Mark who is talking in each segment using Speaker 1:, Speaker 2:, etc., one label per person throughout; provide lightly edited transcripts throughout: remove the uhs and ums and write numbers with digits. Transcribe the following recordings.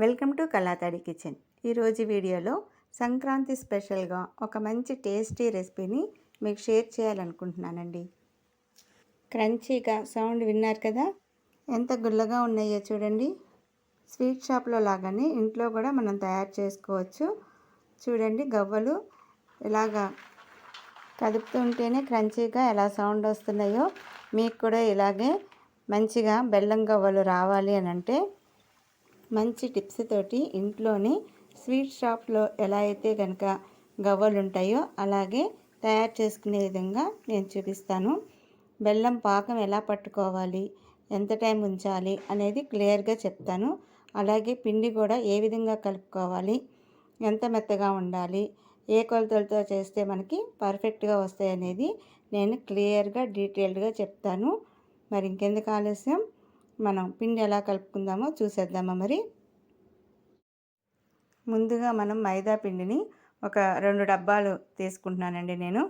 Speaker 1: Welcome to కళాతడి kitchen. ఈరోజు వీడియోలో సంక్రాంతి స్పెషల్గా ఒక మంచి టేస్టీ రెసిపీని మీకు షేర్ చేయాలనుకుంటున్నానండి. క్రంచీగా సౌండ్ విన్నారు కదా, ఎంత గుల్లగా ఉన్నాయో చూడండి. స్వీట్ షాప్లో లాగానే ఇంట్లో కూడా మనం తయారు చేసుకోవచ్చు. చూడండి, గవ్వలు ఇలాగా కదుపుతుంటేనే క్రంచీగా ఎలా సౌండ్ వస్తున్నాయో మీకు కూడా ఇలాగే మంచిగా బెల్లం గవ్వలు రావాలి అని అంటే మంచి టిప్స్ తోటి ఇంట్లోనే స్వీట్ షాప్లో ఎలా అయితే కనుక గవ్వలు ఉంటాయో అలాగే తయారు చేసుకునే విధంగా నేను చూపిస్తాను. బెల్లం పాకం ఎలా పట్టుకోవాలి, ఎంత టైం ఉంచాలి అనేది క్లియర్గా చెప్తాను. అలాగే పిండి కూడా ఏ విధంగా కలుపుకోవాలి, ఎంత మెత్తగా ఉండాలి, ఏ కొలతలతో చేస్తే మనకి పర్ఫెక్ట్గా వస్తాయి అనేది నేను క్లియర్గా డీటెయిల్డ్గా చెప్తాను. మరి ఇంకెందుకు ఆలస్యం, మనం పిండి ఎలా కలుపుకుందామో చూసేద్దామా. మరి ముందుగా మనం మైదా పిండిని ఒక 2 డబ్బాలు తీసుకుంటున్నానండి నేను,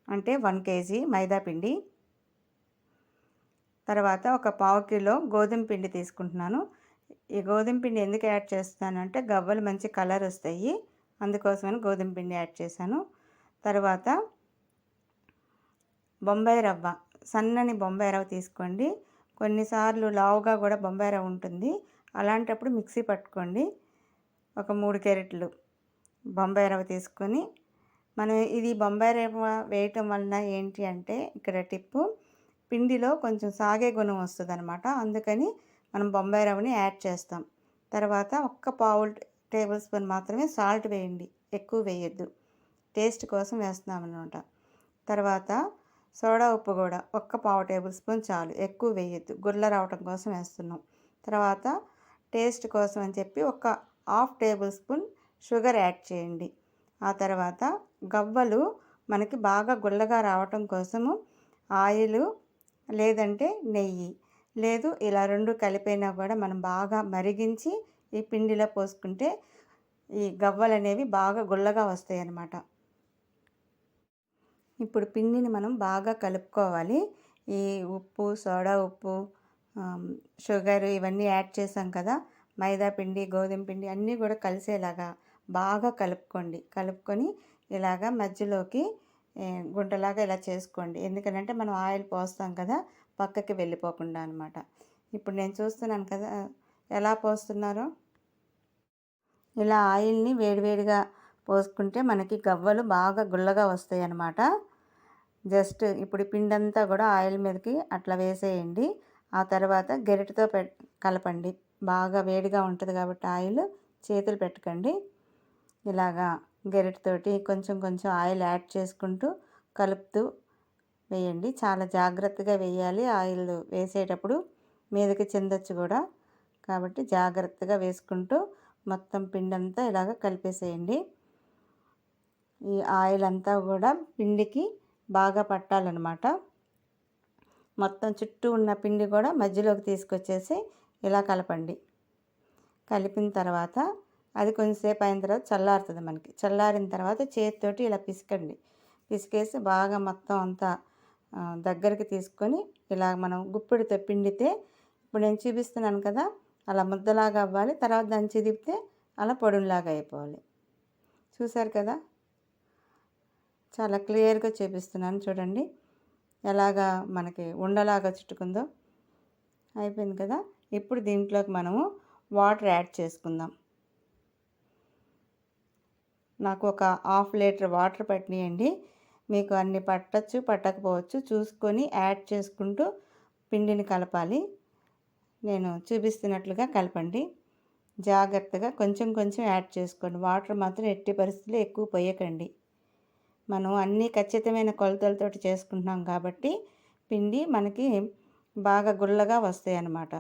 Speaker 1: అంటే 1 కేజీ మైదా పిండి. తర్వాత ఒక 1/2 కిలో గోధుమ పిండి తీసుకుంటున్నాను. ఈ గోధుమ పిండి ఎందుకు యాడ్ చేస్తున్నాను అంటే గవ్వలు మంచి కలర్ వస్తాయి, అందుకోసమని గోధుమ పిండి యాడ్ చేశాను. తర్వాత బొంబాయి రవ్వ, సన్నని బొంబాయి రవ్వ తీసుకోండి. కొన్నిసార్లు లావుగా కూడా బొంబాయి రవ్వ ఉంటుంది, అలాంటప్పుడు మిక్సీ పట్టుకోండి. ఒక 3 క్యారెట్లు బొంబాయి రవ్వ తీసుకొని, మనం ఇది బొంబాయి రవ్వ వేయటం వలన ఏంటి అంటే ఇక్కడ టిప్పు, పిండిలో కొంచెం సాగే గుణం వస్తుంది అనమాట. అందుకని మనం బొంబాయి రవ్వని యాడ్ చేస్తాం. తర్వాత 1 టేబుల్ స్పూన్ మాత్రమే సాల్ట్ వేయండి, ఎక్కువ వేయద్దు, టేస్ట్ కోసం వేస్తున్నాం అనమాట. తర్వాత సోడా ఉప్పు కూడా 1 టేబుల్ స్పూన్ చాలు, ఎక్కువ వేయద్దు, గుల్ల రావటం కోసం వేస్తున్నాం. తర్వాత టేస్ట్ కోసం అని చెప్పి 1/2 టేబుల్ స్పూన్ షుగర్ యాడ్ చేయండి. ఆ తర్వాత గవ్వలు మనకి బాగా గుల్లగా రావటం కోసము ఆయిల్ లేదంటే నెయ్యి, లేదు ఇలా 2 కలిపైనా కూడా మనం బాగా మరిగించి ఈ పిండిలో పోసుకుంటే ఈ గవ్వలు అనేవి బాగా గుల్లగా వస్తాయి అన్నమాట. ఇప్పుడు పిండిని మనం బాగా కలుపుకోవాలి. ఈ ఉప్పు, సోడా ఉప్పు, షుగర్ ఇవన్నీ యాడ్ చేసాం కదా, మైదా పిండి, గోధుమ పిండి అన్నీ కూడా కలిసేలాగా బాగా కలుపుకొని ఇలాగా మధ్యలోకి గుంటలాగా ఇలా చేసుకోండి. ఎందుకంటే మనం ఆయిల్ పోస్తాం కదా, పక్కకి వెళ్ళిపోకుండా అనమాట. ఇప్పుడు నేను చూస్తున్నాను కదా ఎలా పోస్తున్నారో. ఇలా ఆయిల్ని వేడివేడిగా పోసుకుంటే మనకి గవ్వలు బాగా గుల్లగా వస్తాయి అన్నమాట. జస్ట్ ఇప్పుడు పిండంతా కూడా ఆయిల్ మీదకి అట్లా వేసేయండి. ఆ తర్వాత గరిటెతో కలపండి. బాగా వేడిగా ఉంటుంది కాబట్టి ఆయిల్ చేతులు పెట్టకండి. ఇలాగా గరిటెతోటి కొంచెం కొంచెం ఆయిల్ యాడ్ చేసుకుంటూ కలుపుతూ వేయండి. చాలా జాగ్రత్తగా వేయాలి, ఆయిల్ వేసేటప్పుడు మీదకి చిందొచ్చు కూడా, కాబట్టి జాగ్రత్తగా వేసుకుంటూ మొత్తం పిండంతా ఇలాగ కలిపేసేయండి. ఈ ఆయిల్ అంతా కూడా పిండికి బాగా పట్టాలన్నమాట. మొత్తం చుట్టూ ఉన్న పిండి కూడా మధ్యలోకి తీసుకొచ్చేసి ఇలా కలపండి. కలిపిన తర్వాత అది కొంచెంసేపు అయిన తర్వాత చల్లారుతుంది మనకి. చల్లారిన తర్వాత చేతితోటి ఇలా పిసికేసి బాగా మొత్తం అంతా దగ్గరికి తీసుకొని ఇలా మనం గుప్పిడితో పిండితే, ఇప్పుడు నేను చూపిస్తున్నాను కదా అలా ముద్దలాగా అవ్వాలి. తర్వాత దాన్ని చిదిపితే అలా పొడులాగా అయిపోవాలి. చూసారు కదా, చాలా క్లియర్గా చూపిస్తున్నాను చూడండి ఎలాగా మనకి ఉండలాగా చుట్టుకుందో. అయిపోయింది కదా. ఇప్పుడు దీంట్లోకి మనము వాటర్ యాడ్ చేసుకుందాం. నాకు ఒక 1/2 లీటర్ వాటర్ పట్టినాయండి. మీకు అన్ని పట్టచ్చు పట్టకపోవచ్చు, చూసుకొని యాడ్ చేసుకుంటూ పిండిని కలపాలి. నేను చూపిస్తున్నట్లుగా కలపండి. జాగ్రత్తగా కొంచెం కొంచెం యాడ్ చేసుకోండి. వాటర్ మాత్రం ఎట్టి పరిస్థితుల్లో ఎక్కువ పోయకండి. మనం అన్నీ ఖచ్చితమైన కొలతలతోటి చేసుకుంటున్నాం కాబట్టి పిండి మనకి బాగా గుల్లగా వస్తాయి అన్నమాట.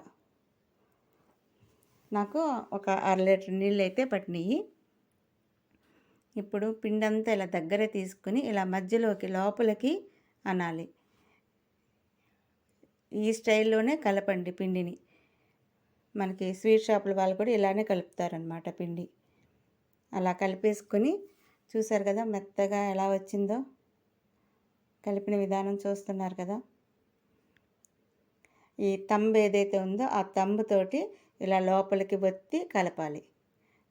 Speaker 1: నాకు ఒక 1/2 లీటర్ నీళ్ళు అయితే పట్టినాయి. ఇప్పుడు పిండి అంతా ఇలా దగ్గర తీసుకుని ఇలా మధ్యలోకి లోపలికి అనాలి. ఈ స్టైల్లోనే కలపండి పిండిని. మనకి స్వీట్ షాపుల వాళ్ళు కూడా ఇలానే కలుపుతారనమాట పిండి. అలా కలిపేసుకొని చూసారు కదా మెత్తగా ఎలా వచ్చిందో, కలిపిన విధానం చూస్తున్నారు కదా. ఈ తంబు ఏదైతే ఉందో ఆ తంబుతోటి ఇలా లోపలికి ఒత్తి కలపాలి.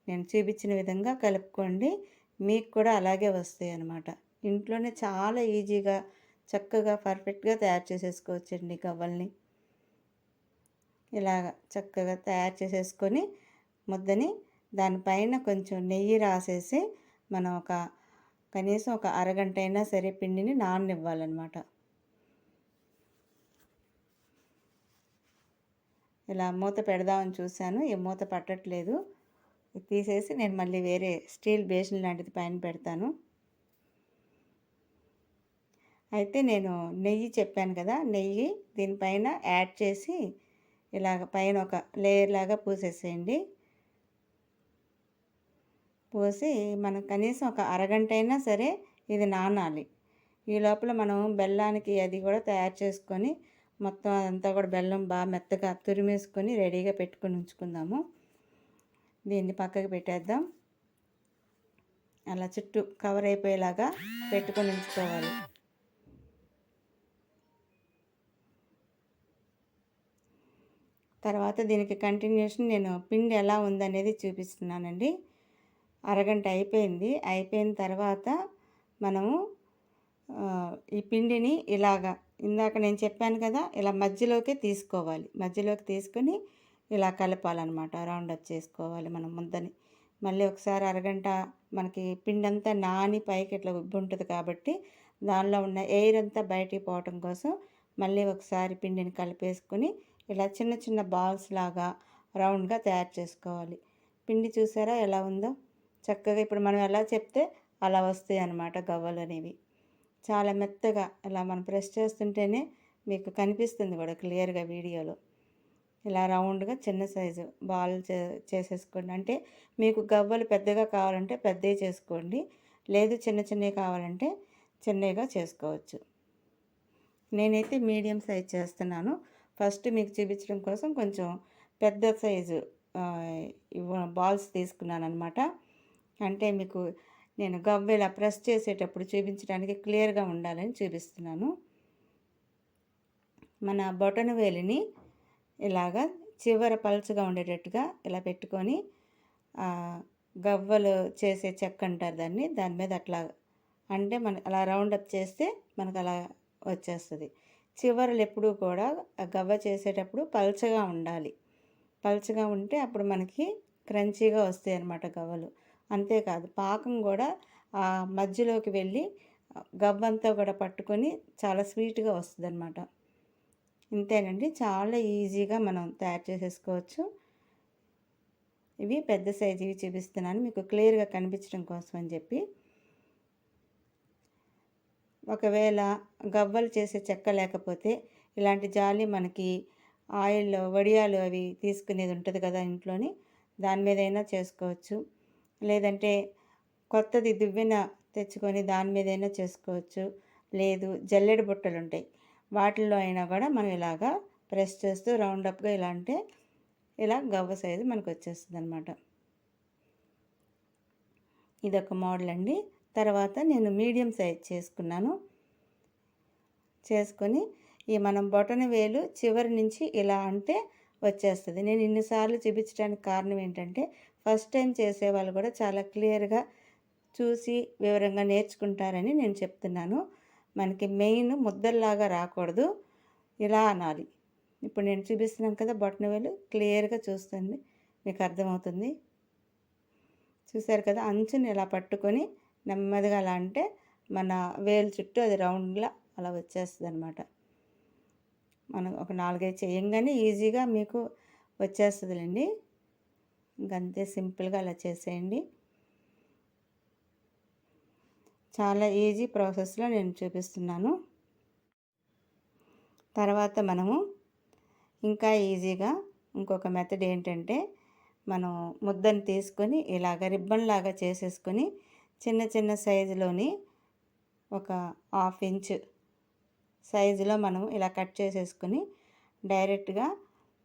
Speaker 1: నేను చూపించిన విధంగా కలుపుకోండి. మీకు కూడా అలాగే వస్తాయి అన్నమాట. ఇంట్లోనే చాలా ఈజీగా చక్కగా పర్ఫెక్ట్గా తయారు చేసేసుకోవచ్చండి గవ్వల్ని. ఇలాగ చక్కగా తయారు చేసేసుకొని ముద్దని దానిపైన కొంచెం నెయ్యి రాసేసి మనం కనీసం ఒక అరగంట అయినా సరే పిండిని నాననివ్వాలన్నమాట. ఇలా మూత పెడదామని చూశాను, ఈ మూత పట్టట్లేదు. తీసేసి నేను మళ్ళీ వేరే స్టీల్ బేసిన్ లాంటిది పైన పెడతాను. అయితే నేను నెయ్యి చెప్పాను కదా, నెయ్యి దీనిపైన యాడ్ చేసి ఇలాగ పైన ఒక లేయర్ లాగా పూసేసేయండి. పోసి మనం కనీసం ఒక అరగంట అయినా సరే ఇది నానాలి. ఈ లోపల మనం బెల్లానికి అది కూడా తయారు చేసుకొని మొత్తం అదంతా కూడా బెల్లం బాగా మెత్తగా తురిమేసుకొని రెడీగా పెట్టుకొని ఉంచుకుందాము. దీన్ని పక్కకి పెట్టేద్దాం. అలా చుట్టూ కవర్ అయిపోయేలాగా పెట్టుకొని ఉంచుకోవాలి. తర్వాత దీనికి కంటిన్యూషన్ నేను పిండి ఎలా ఉందనేది చూపిస్తున్నానండి. అరగంట అయిపోయిన తర్వాత మనము ఈ పిండిని ఇలాగా ఇందాక నేను చెప్పాను కదా, ఇలా మధ్యలోకి తీసుకోవాలి. మధ్యలోకి తీసుకొని ఇలా కలపాలన్నమాట. రౌండ్ అప్ చేసుకోవాలి మనం ముద్దని. మళ్ళీ ఒకసారి అరగంట మనకి పిండి అంతా నాని పైకి ఇట్లా ఉబ్బి ఉంటుంది కాబట్టి దానిలో ఉన్న ఎయిర్ అంతా బయటికి పోవటం కోసం మళ్ళీ ఒకసారి పిండిని కలిపేసుకొని ఇలా చిన్న చిన్న బాల్స్ లాగా రౌండ్గా తయారు చేసుకోవాలి. పిండి చూసారా ఎలా ఉందో చక్కగా. ఇప్పుడు మనం ఎలా చెప్తే అలా వస్తాయి అన్నమాట గవ్వలు అనేవి. చాలా మెత్తగా ఇలా మనం ప్రెస్ చేస్తుంటేనే మీకు కనిపిస్తుంది కూడా క్లియర్గా వీడియోలో. ఇలా రౌండ్గా చిన్న సైజు బాల్ చేసేసుకోండి. అంటే మీకు గవ్వలు పెద్దగా కావాలంటే పెద్దవి చేసుకోండి, లేదు చిన్న చిన్నవి కావాలంటే చిన్నవిగా చేసుకోవచ్చు. నేనైతే మీడియం సైజ్ చేస్తున్నాను. ఫస్ట్ మీకు చూపించడం కోసం కొంచెం పెద్ద సైజు బాల్స్ తీసుకున్నాను అనమాట. అంటే మీకు నేను గవ్వ ఇలా ప్రెస్ చేసేటప్పుడు చూపించడానికి క్లియర్గా ఉండాలని చూపిస్తున్నాను. మన బొటన వేలిని ఇలాగా చివర పలుచగా ఉండేటట్టుగా ఇలా పెట్టుకొని గవ్వలు చేసే చెక్క అంటారు దాన్ని, దాని మీద అట్లా అంటే మనం అలా రౌండప్ చేస్తే మనకు అలా వచ్చేస్తుంది. చివరలు ఎప్పుడూ కూడా గవ్వ చేసేటప్పుడు పలుచగా ఉండాలి. పలుచగా ఉంటే అప్పుడు మనకి క్రంచీగా వస్తాయి అన్నమాట గవ్వలు. అంతేకాదు పాకం కూడా మధ్యలోకి వెళ్ళి గవ్వంతా కూడా పట్టుకొని చాలా స్వీట్గా వస్తుంది అన్నమాట. ఇంతేనండి, చాలా ఈజీగా మనం తయారు చేసేసుకోవచ్చు. ఇవి పెద్ద సైజు ఇవి చూపిస్తున్నాను మీకు క్లియర్గా కనిపించడం కోసం అని చెప్పి. ఒకవేళ గవ్వలు చేసే చెక్క లేకపోతే ఇలాంటి జాలి మనకి ఆయిల్లో వడియాలు అవి తీసుకునేది ఉంటుంది కదా ఇంట్లోని, దాని మీదైనా చేసుకోవచ్చు. లేదంటే కొత్తది దువ్వెన తెచ్చుకొని దాని మీదైనా చేసుకోవచ్చు. లేదు జల్లెడ బుట్టలు ఉంటాయి, వాటిల్లో అయినా కూడా మనం ఇలాగా ప్రెస్ చేస్తూ రౌండప్గా ఇలా అంటే ఇలా గవ్వ సైజు మనకు వచ్చేస్తుంది అనమాట. ఇదొక మోడల్ అండి. తర్వాత నేను మీడియం సైజ్ చేసుకొని ఈ మనం బొటన వేలు చివరి నుంచి ఇలా అంటే వచ్చేస్తుంది. నేను ఇన్నిసార్లు చూపించడానికి కారణం ఏంటంటే ఫస్ట్ టైం చేసేవాళ్ళు కూడా చాలా క్లియర్గా చూసి వివరంగా నేర్చుకుంటారని నేను చెప్తున్నాను. మనకి మెయిన్ ముద్దల్లాగా రాకూడదు, ఇలా అనాలి. ఇప్పుడు నేను చూపిస్తున్నాను కదా బొటన వేలు, క్లియర్గా చూస్తుంది మీకు అర్థమవుతుంది. చూసారు కదా, అంచుని ఇలా పట్టుకొని నెమ్మదిగా అలా అంటే మన వేలు చుట్టూ అది రౌండ్లా అలా వచ్చేస్తుంది అనమాట. మనం ఒక 4-5 చేయంగానే ఈజీగా మీకు వచ్చేస్తుందిలేండి. ఇంకంతే, సింపుల్గా అలా చేసేయండి. చాలా ఈజీ ప్రాసెస్లో నేను చూపిస్తున్నాను. తర్వాత మనము ఇంకా ఈజీగా ఇంకొక మెథడ్ ఏంటంటే మనం ముద్దను తీసుకొని ఇలాగ రిబ్బన్ లాగా చేసేసుకొని చిన్న చిన్న సైజులోని ఒక 1/2 ఇంచ్ సైజులో మనం ఇలా కట్ చేసేసుకొని డైరెక్ట్గా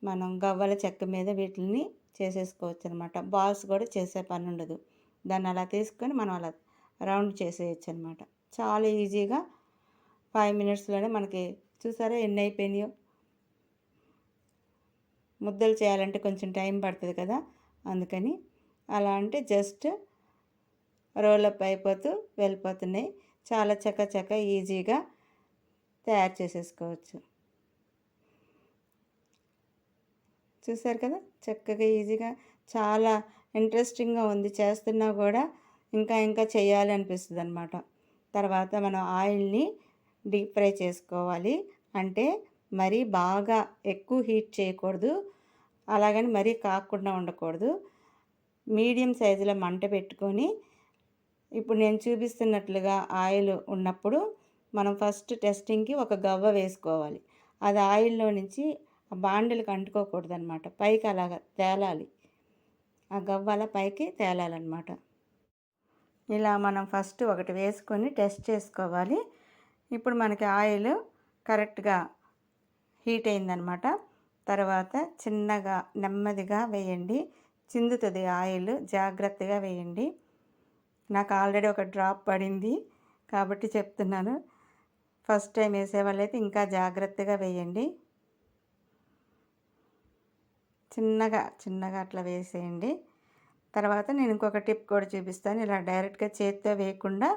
Speaker 1: మనం గవ్వల చెక్క మీద వీటిని చేసేసుకోవచ్చు అనమాట. బాల్స్ కూడా చేసే పని ఉండదు. దాన్ని అలా తీసుకొని మనం అలా రౌండ్ చేసేయచ్చు అనమాట. చాలా ఈజీగా 5 మినిట్స్లోనే మనకి చూసారా ఎన్ని అయిపోయినాయో. ముద్దలు చేయాలంటే కొంచెం టైం పడుతుంది కదా, అందుకని. అలా అంటే జస్ట్ రోలప్ అయిపోతూ వెళ్ళిపోతున్నాయి. చాలా చకచక ఈజీగా తయారు చేసేసుకోవచ్చు. చూసారు కదా, చక్కగా ఈజీగా చాలా ఇంట్రెస్టింగ్గా ఉంది. చేస్తున్నా కూడా ఇంకా ఇంకా చేయాలి అనిపిస్తుంది అనమాట. తర్వాత మనం ఆయిల్ని డీప్ ఫ్రై చేసుకోవాలి. అంటే మరీ బాగా ఎక్కువ హీట్ చేయకూడదు, అలాగని మరీ కాకుండా ఉండకూడదు. మీడియం సైజులో మంట పెట్టుకొని ఇప్పుడు నేను చూపిస్తున్నట్లుగా ఆయిల్ ఉన్నప్పుడు మనం ఫస్ట్ టెస్టింగ్కి ఒక గవ్వ వేసుకోవాలి. అది ఆయిల్లో నుంచి ఆ బాండిలకు అంటుకోకూడదు అనమాట, పైకి అలాగ తేలాలి. ఆ గవ్వ అలా పైకి తేలాలన్నమాట. ఇలా మనం ఫస్ట్ ఒకటి వేసుకొని టెస్ట్ చేసుకోవాలి. ఇప్పుడు మనకి ఆయిల్ కరెక్ట్గా హీట్ అయిందనమాట. తర్వాత చిన్నగా నెమ్మదిగా వేయండి, చిందుతుంది ఆయిల్, జాగ్రత్తగా వేయండి. నాకు ఆల్రెడీ ఒక డ్రాప్ పడింది కాబట్టి చెప్తున్నాను. ఫస్ట్ టైం వేసేవాళ్ళైతే ఇంకా జాగ్రత్తగా వేయండి. చిన్నగా చిన్నగా అట్లా వేసేయండి. తర్వాత నేను ఇంకొక టిప్ కూడా చూపిస్తాను. ఇలా డైరెక్ట్గా చేతితో వేయకుండా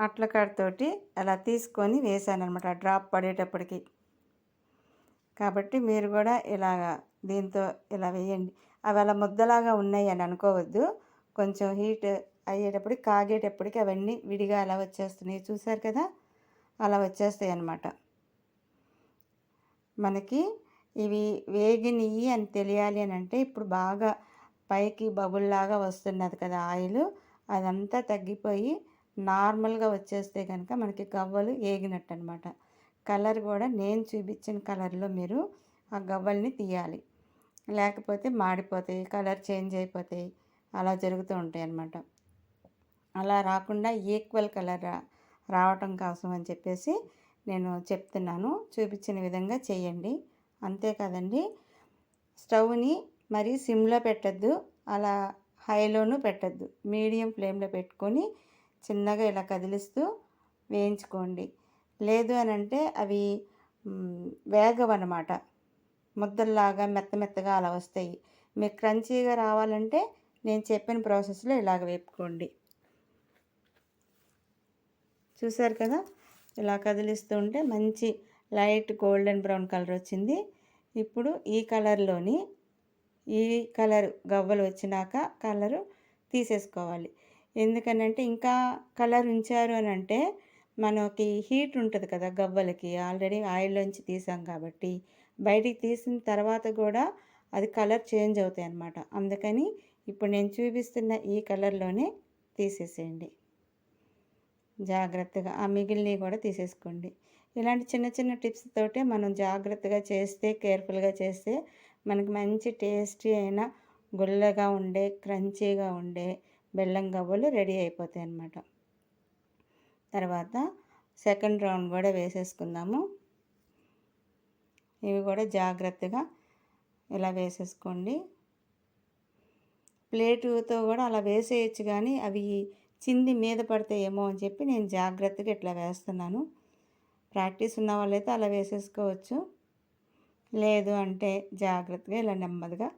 Speaker 1: అట్ల కాడతోటి అలా తీసుకొని వేసాను అనమాట డ్రాప్ పడేటప్పటికి. కాబట్టి మీరు కూడా ఇలాగ దీంతో ఇలా వేయండి. అవి అలా ముద్దలాగా ఉన్నాయి అని అనుకోవద్దు. కొంచెం హీట్ అయ్యేటప్పటికి కాగేటప్పటికి అవన్నీ విడిగా అలా వచ్చేస్తున్నాయి. చూసారు కదా, అలా వచ్చేస్తాయి అన్నమాట. మనకి ఇవి వేగినవి అని తెలియాలి అని అంటే ఇప్పుడు బాగా పైకి బబుల్లాగా వస్తున్నది కదా ఆయిల్, అదంతా తగ్గిపోయి నార్మల్గా వచ్చేస్తే కనుక మనకి గవ్వలు వేగినట్టు అనమాట. కలర్ కూడా నేను చూపించిన కలర్లో మీరు ఆ గవ్వల్ని తీయాలి, లేకపోతే మాడిపోతాయి, కలర్ చేంజ్ అయిపోతాయి, అలా జరుగుతూ ఉంటాయి అన్నమాట. అలా రాకుండా ఈక్వల్ కలర్ రావటం కోసం అని చెప్పేసి నేను చెప్తున్నాను. చూపించిన విధంగా చేయండి. అంతే కదండి. స్టవ్ని మరీ సిమ్లో పెట్టద్దు, అలా హైలోనూ పెట్టద్దు, మీడియం ఫ్లేమ్లో పెట్టుకొని చిన్నగా ఇలా కదిలిస్తూ వేయించుకోండి. లేదు అని అంటే అవి వేగవన్నమాట, ముద్దల్లాగా మెత్తగా అలా వస్తాయి. మీకు క్రంచీగా రావాలంటే నేను చెప్పిన ప్రాసెస్లో ఇలాగ వేపుకోండి. చూసారు కదా, ఇలా కదిలిస్తూ ఉంటే మంచి లైట్ గోల్డెన్ బ్రౌన్ కలర్ వచ్చింది. ఇప్పుడు ఈ కలర్లోని ఈ కలర్ గవ్వలు వచ్చినాక కలరు తీసేసుకోవాలి. ఎందుకనంటే ఇంకా కలర్ ఉంచారు అని అంటే మనకి హీట్ ఉంటుంది కదా గవ్వలకి, ఆల్రెడీ ఆయిల్లోంచి తీసాం కాబట్టి బయటికి తీసిన తర్వాత కూడా అది కలర్ చేంజ్ అవుతాయి అన్నమాట. అందుకని ఇప్పుడు నేను చూపిస్తున్న ఈ కలర్లోనే తీసేసేయండి. జాగ్రత్తగా ఆ మిగిలినవి కూడా తీసేసుకోండి. ఇలాంటి చిన్న చిన్న టిప్స్ తోటే మనం జాగ్రత్తగా చేస్తే, కేర్ఫుల్గా చేస్తే మనకి మంచి టేస్టీ అయిన గుల్లగా ఉండే క్రంచీగా ఉండే బెల్లం గవ్వలు రెడీ అయిపోతాయి అన్నమాట. తర్వాత సెకండ్ రౌండ్ కూడా వేసేసుకుందాము. ఇవి కూడా జాగ్రత్తగా ఇలా వేసేసుకోండి. ప్లేటుతో కూడా అలా వేసేయచ్చు, కానీ అవి చింది మీద పడతాయేమో అని చెప్పి నేను జాగ్రత్తగా ఇట్లా వేస్తున్నాను. ప్రాక్టీస్ ఉన్న వాళ్ళైతే అలా వేసేసుకోవచ్చు, లేదు అంటే జాగ్రత్తగా ఇలా నెమ్మదిగా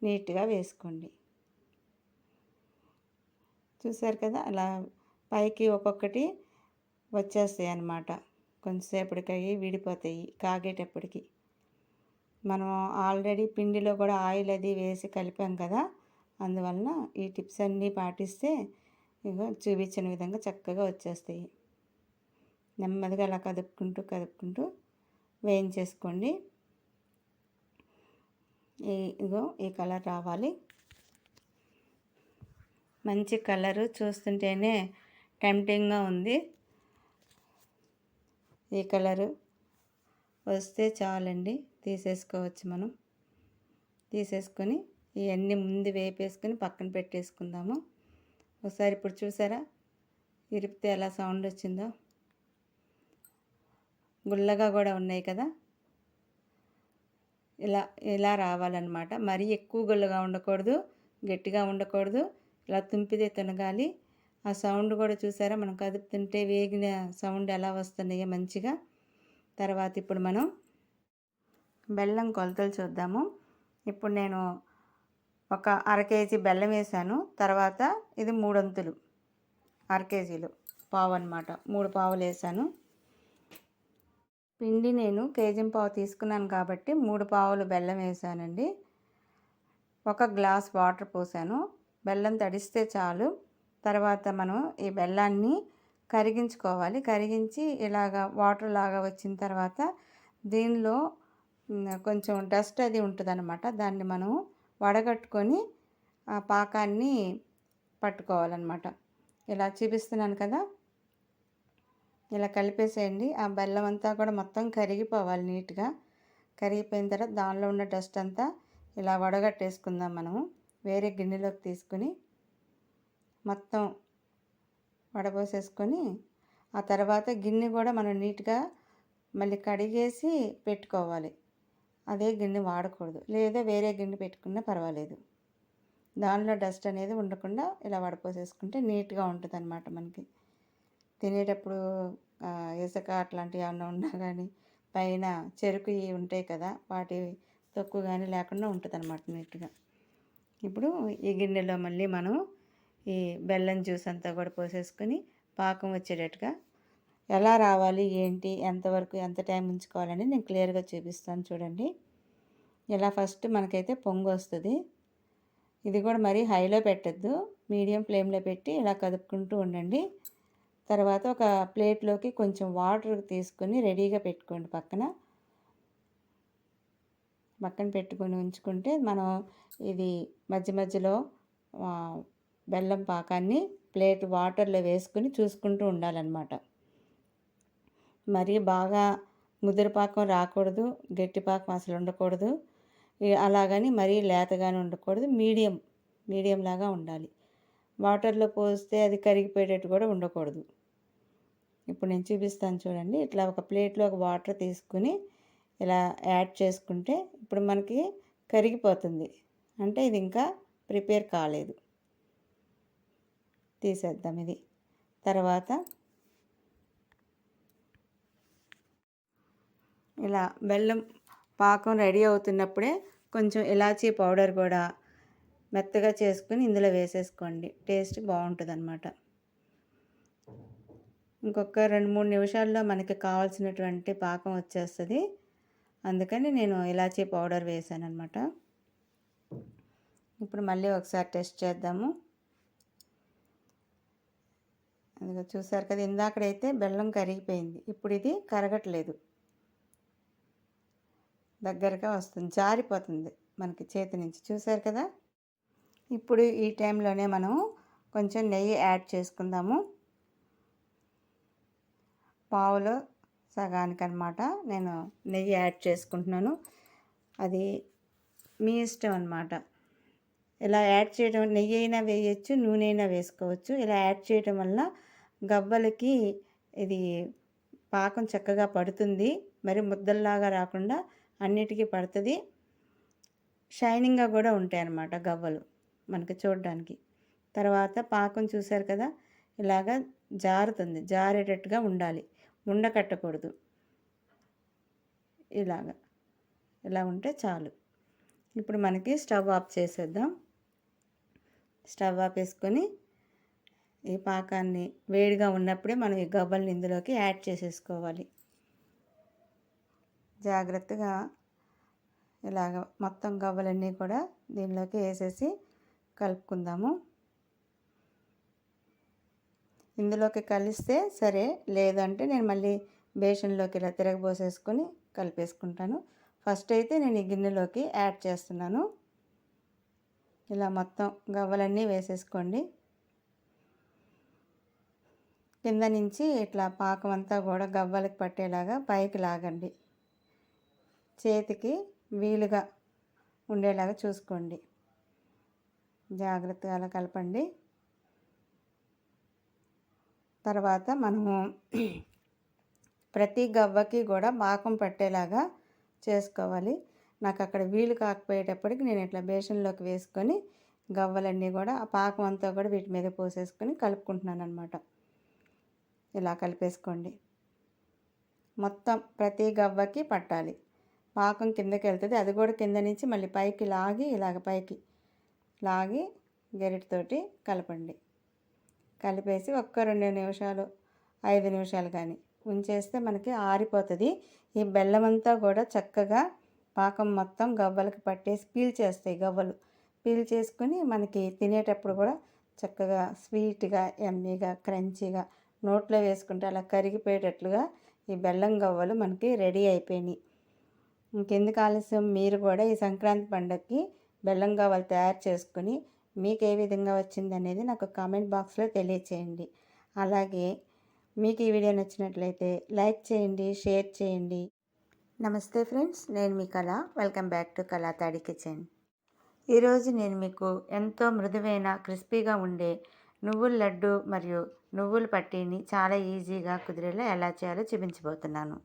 Speaker 1: నీట్గా వేసుకోండి. చూసారు కదా, అలా పైకి ఒక్కొక్కటి వచ్చేస్తాయి అన్నమాట. కొంచెంసేపటికి అవి విడిపోతాయి కాగేటప్పటికి. మనం ఆల్రెడీ పిండిలో కూడా ఆయిల్ అది వేసి కలిపాం కదా, అందువలన ఈ టిప్స్ అన్నీ పాటిస్తే ఇగో చూపించిన విధంగా చక్కగా వచ్చేస్తాయి. నెమ్మదిగా అలా కదుపుకుంటూ వేయించేసుకోండి. ఇగో ఈ కలర్ రావాలి. మంచి కలరు, చూస్తుంటేనే టెంప్టింగ్గా ఉంది. ఈ కలరు వస్తే చాలండి, తీసేసుకోవచ్చు. మనం తీసేసుకొని ఇవన్నీ ముందు వేపేసుకొని పక్కన పెట్టేసుకుందాము. ఒకసారి ఇప్పుడు చూసారా, ఇరిపితే ఎలా సౌండ్ వచ్చిందో. గుల్లగా కూడా ఉన్నాయి కదా, ఇలా రావాలన్నమాట. మరీ ఎక్కువ గుల్లగా ఉండకూడదు, గట్టిగా ఉండకూడదు, ఇలా తుంపిదే తినగాలి. ఆ సౌండ్ కూడా చూసారా, మనం కదుపుతుంటే వేగిన సౌండ్ ఎలా వస్తున్నాయో మంచిగా. తర్వాత ఇప్పుడు మనం బెల్లం కొలతలు చూద్దాము. ఇప్పుడు నేను ఒక అర కేజీ బెల్లం వేసాను. తర్వాత ఇది మూడొంతులు, అర కేజీలో పావు అనమాట, 3 పావులు వేసాను. పిండి నేను కేజీ పావు తీసుకున్నాను కాబట్టి 3 పావులు బెల్లం వేసానండి. 1 గ్లాస్ వాటర్ పోసాను. బెల్లం తడిస్తే చాలు. తర్వాత మనం ఈ బెల్లాన్ని కరిగించుకోవాలి. కరిగించి ఇలాగ వాటర్ లాగా వచ్చిన తర్వాత దీనిలో కొంచెం డస్ట్ అది ఉంటుందన్నమాట. దాన్ని మనం వడగట్టుకొని ఆ పాకాన్ని పట్టుకోవాలన్నమాట. ఇలా చూపిస్తున్నాను కదా, ఇలా కలిపేసేయండి. ఆ బెల్లం అంతా కూడా మొత్తం కరిగిపోవాలి నీట్గా. కరిగిపోయిన తర్వాత దానిలో ఉన్న డస్ట్ అంతా ఇలా వడగట్టేసుకుందాం. మనము వేరే గిన్నెలోకి తీసుకుని మొత్తం వడపోసేసుకొని ఆ తర్వాత గిన్నె కూడా మనం నీట్గా మళ్ళీ కడిగేసి పెట్టుకోవాలి. అదే గిన్నె వాడకూడదు, లేదా వేరే గిన్నె పెట్టుకున్నా పర్వాలేదు. దానిలో డస్ట్ అనేది ఉండకుండా ఇలా వడపోసేసుకుంటే నీట్గా ఉంటుంది అన్నమాట. మనకి తినేటప్పుడు ఇసుక అట్లాంటివి ఏమన్నా ఉన్నా కానీ పైన చెరుకు ఉంటాయి కదా, వాటి తొక్కు కానీ లేకుండా ఉంటుంది అన్నమాట నీట్గా. ఇప్పుడు ఈ గిన్నెలో మళ్ళీ మనం ఈ బెల్లం జ్యూస్ అంతా కూడా పోసేసుకొని పాకం వచ్చేటట్టుగా ఎలా రావాలి ఏంటి, ఎంతవరకు ఎంత టైం ఉంచుకోవాలని నేను క్లియర్గా చూపిస్తాను చూడండి. ఇలా ఫస్ట్ మనకైతే పొంగు వస్తుంది. ఇది కూడా మరీ హైలో పెట్టద్దు, మీడియం ఫ్లేమ్లో పెట్టి ఇలా కదుపుకుంటూ ఉండండి. తర్వాత ఒక ప్లేట్లోకి కొంచెం వాటర్ తీసుకొని రెడీగా పెట్టుకోండి. పక్కన పెట్టుకొని ఉంచుకుంటే మనం ఇది మధ్య మధ్యలో బెల్లం పాకాన్ని ప్లేట్ వాటర్లో వేసుకుని చూసుకుంటూ ఉండాలన్నమాట. మరీ బాగా ముదిరిపాకం రాకూడదు, గట్టి పాకం అసలు ఉండకూడదు, అలాగని మరీ లేతగానే ఉండకూడదు, మీడియం లాగా ఉండాలి. వాటర్లో పోస్తే అది కరిగిపోయేటట్టు కూడా ఉండకూడదు. ఇప్పుడు నేను చూపిస్తాను చూడండి. ఇట్లా ఒక ప్లేట్లో ఒక వాటర్ తీసుకుని ఇలా యాడ్ చేసుకుంటే ఇప్పుడు మనకి కరిగిపోతుంది. అంటే ఇది ఇంకా ప్రిపేర్ కాలేదు. తీసేద్దాం ఇది. తర్వాత ఇలా బెల్లం పాకం రెడీ అవుతున్నప్పుడే కొంచెం ఇలాచీ పౌడర్ కూడా మెత్తగా చేసుకుని ఇందులో వేసేసుకోండి. టేస్ట్ బాగుంటుంది అన్నమాట. ఇంకొక 2-3 నిమిషాల్లో మనకి కావాల్సినటువంటి పాకం వచ్చేస్తుంది. అందుకని నేను ఇలాచీ పౌడర్ వేసాను అన్నమాట. ఇప్పుడు మళ్ళీ ఒకసారి టెస్ట్ చేద్దాము. అదిగో చూసారు కదా, ఇందాకడైతే బెల్లం కరిగిపోయింది, ఇప్పుడు ఇది కరగట్లేదు, దగ్గరగా వస్తుంది, జారిపోతుంది మనకి చేతి నుంచి. చూసారు కదా. ఇప్పుడు ఈ టైంలోనే మనం కొంచెం నెయ్యి యాడ్ చేసుకుందాము. పావులో సగానికి అన్నమాట నేను నెయ్యి యాడ్ చేసుకుంటున్నాను. అది మీ ఇష్టం అన్నమాట. ఇలా యాడ్ చేయడం, నెయ్యి అయినా వేయచ్చు, నూనె అయినా వేసుకోవచ్చు. ఇలా యాడ్ చేయడం వల్ల గవ్వలకి ఇది పాకం చక్కగా పడుతుంది. మరి ముద్దల్లాగా రాకుండా అన్నిటికీ పడుతుంది. షైనింగ్గా కూడా ఉంటాయి అన్నమాట గవ్వలు మనకి చూడడానికి. తర్వాత పాకం చూసారు కదా, ఇలాగా జారుతుంది, జారేటట్టుగా ఉండాలి, ఉండకట్టకూడదు. ఇలా ఉంటే చాలు. ఇప్పుడు మనకి స్టవ్ ఆఫ్ చేసేద్దాం. స్టవ్ ఆఫ్ వేసుకొని ఈ పాకాన్ని వేడిగా ఉన్నప్పుడే మనం ఈ గవ్వల్ని ఇందులోకి యాడ్ చేసేసుకోవాలి. జాగ్రత్తగా ఇలాగ మొత్తం గవ్వలన్నీ కూడా దీనిలోకి వేసేసి కలుపుకుందాము. ఇందులోకి కలిస్తే సరే, లేదంటే నేను మళ్ళీ బేషన్లోకి ఇలా తిరగబోసేసుకొని కలిపేసుకుంటాను. ఫస్ట్ అయితే నేను ఈ గిన్నెలోకి యాడ్ చేస్తున్నాను. ఇలా మొత్తం గవ్వలన్నీ వేసేసుకోండి. కింద నుంచి ఇట్లా పాకం అంతా కూడా గవ్వలకి పట్టేలాగా పైకి లాగండి. చేతికి వీలుగా ఉండేలాగా చూసుకోండి. జాగ్రత్తగా అలా కలపండి. తర్వాత మనము ప్రతి గవ్వకి కూడా పాకం పట్టేలాగా చేసుకోవాలి. నాకు అక్కడ వీలు కాకపోయేటప్పటికి నేను ఇట్లా బేషన్లోకి వేసుకొని గవ్వలన్నీ కూడా ఆ పాకం అంతా కూడా వీటి మీద పోసేసుకొని కలుపుకుంటున్నాను అన్నమాట. ఇలా కలిపేసుకోండి. మొత్తం ప్రతి గవ్వకి పట్టాలి. పాకం కిందకి వెళ్తుంది. అది కూడా కింద నుంచి మళ్ళీ పైకి లాగి ఇలాగ పైకి లాగి గరిటెతోటి కలపండి. కలిపేసి ఒక్క 2 నిమిషాలు 5 నిమిషాలు కానీ ఉంచేస్తే మనకి ఆరిపోతుంది. ఈ బెల్లం అంతా కూడా చక్కగా పాకం మొత్తం గవ్వలకి పట్టేసి పీల్చేస్తాయి. గవ్వలు పీల్చేసుకొని మనకి తినేటప్పుడు కూడా చక్కగా స్వీట్గా, యమ్మీగా, క్రంచీగా నోట్లో వేసుకుంటే అలా కరిగిపోయేటట్లుగా ఈ బెల్లం గవ్వలు మనకి రెడీ అయిపోయినాయి. ఇంకెందుకు ఆలస్యం, మీరు కూడా ఈ సంక్రాంతి పండుగకి బెల్లం గవ్వలు తయారు చేసుకుని మీకు ఏ విధంగా వచ్చింది అనేది నాకు కామెంట్ బాక్స్లో తెలియచేయండి. అలాగే మీకు ఈ వీడియో నచ్చినట్లయితే లైక్ చేయండి, షేర్ చేయండి. నమస్తే ఫ్రెండ్స్, నేను మీ కళ. వెల్కమ్ బ్యాక్ టు కళా తాడి కిచెన్. ఈరోజు నేను మీకు ఎంతో మృదువైన క్రిస్పీగా ఉండే నువ్వుల లడ్డు మరియు నువ్వుల పట్టీని చాలా ఈజీగా కుదిరేలా ఎలా చేయాలో చూపించబోతున్నాను.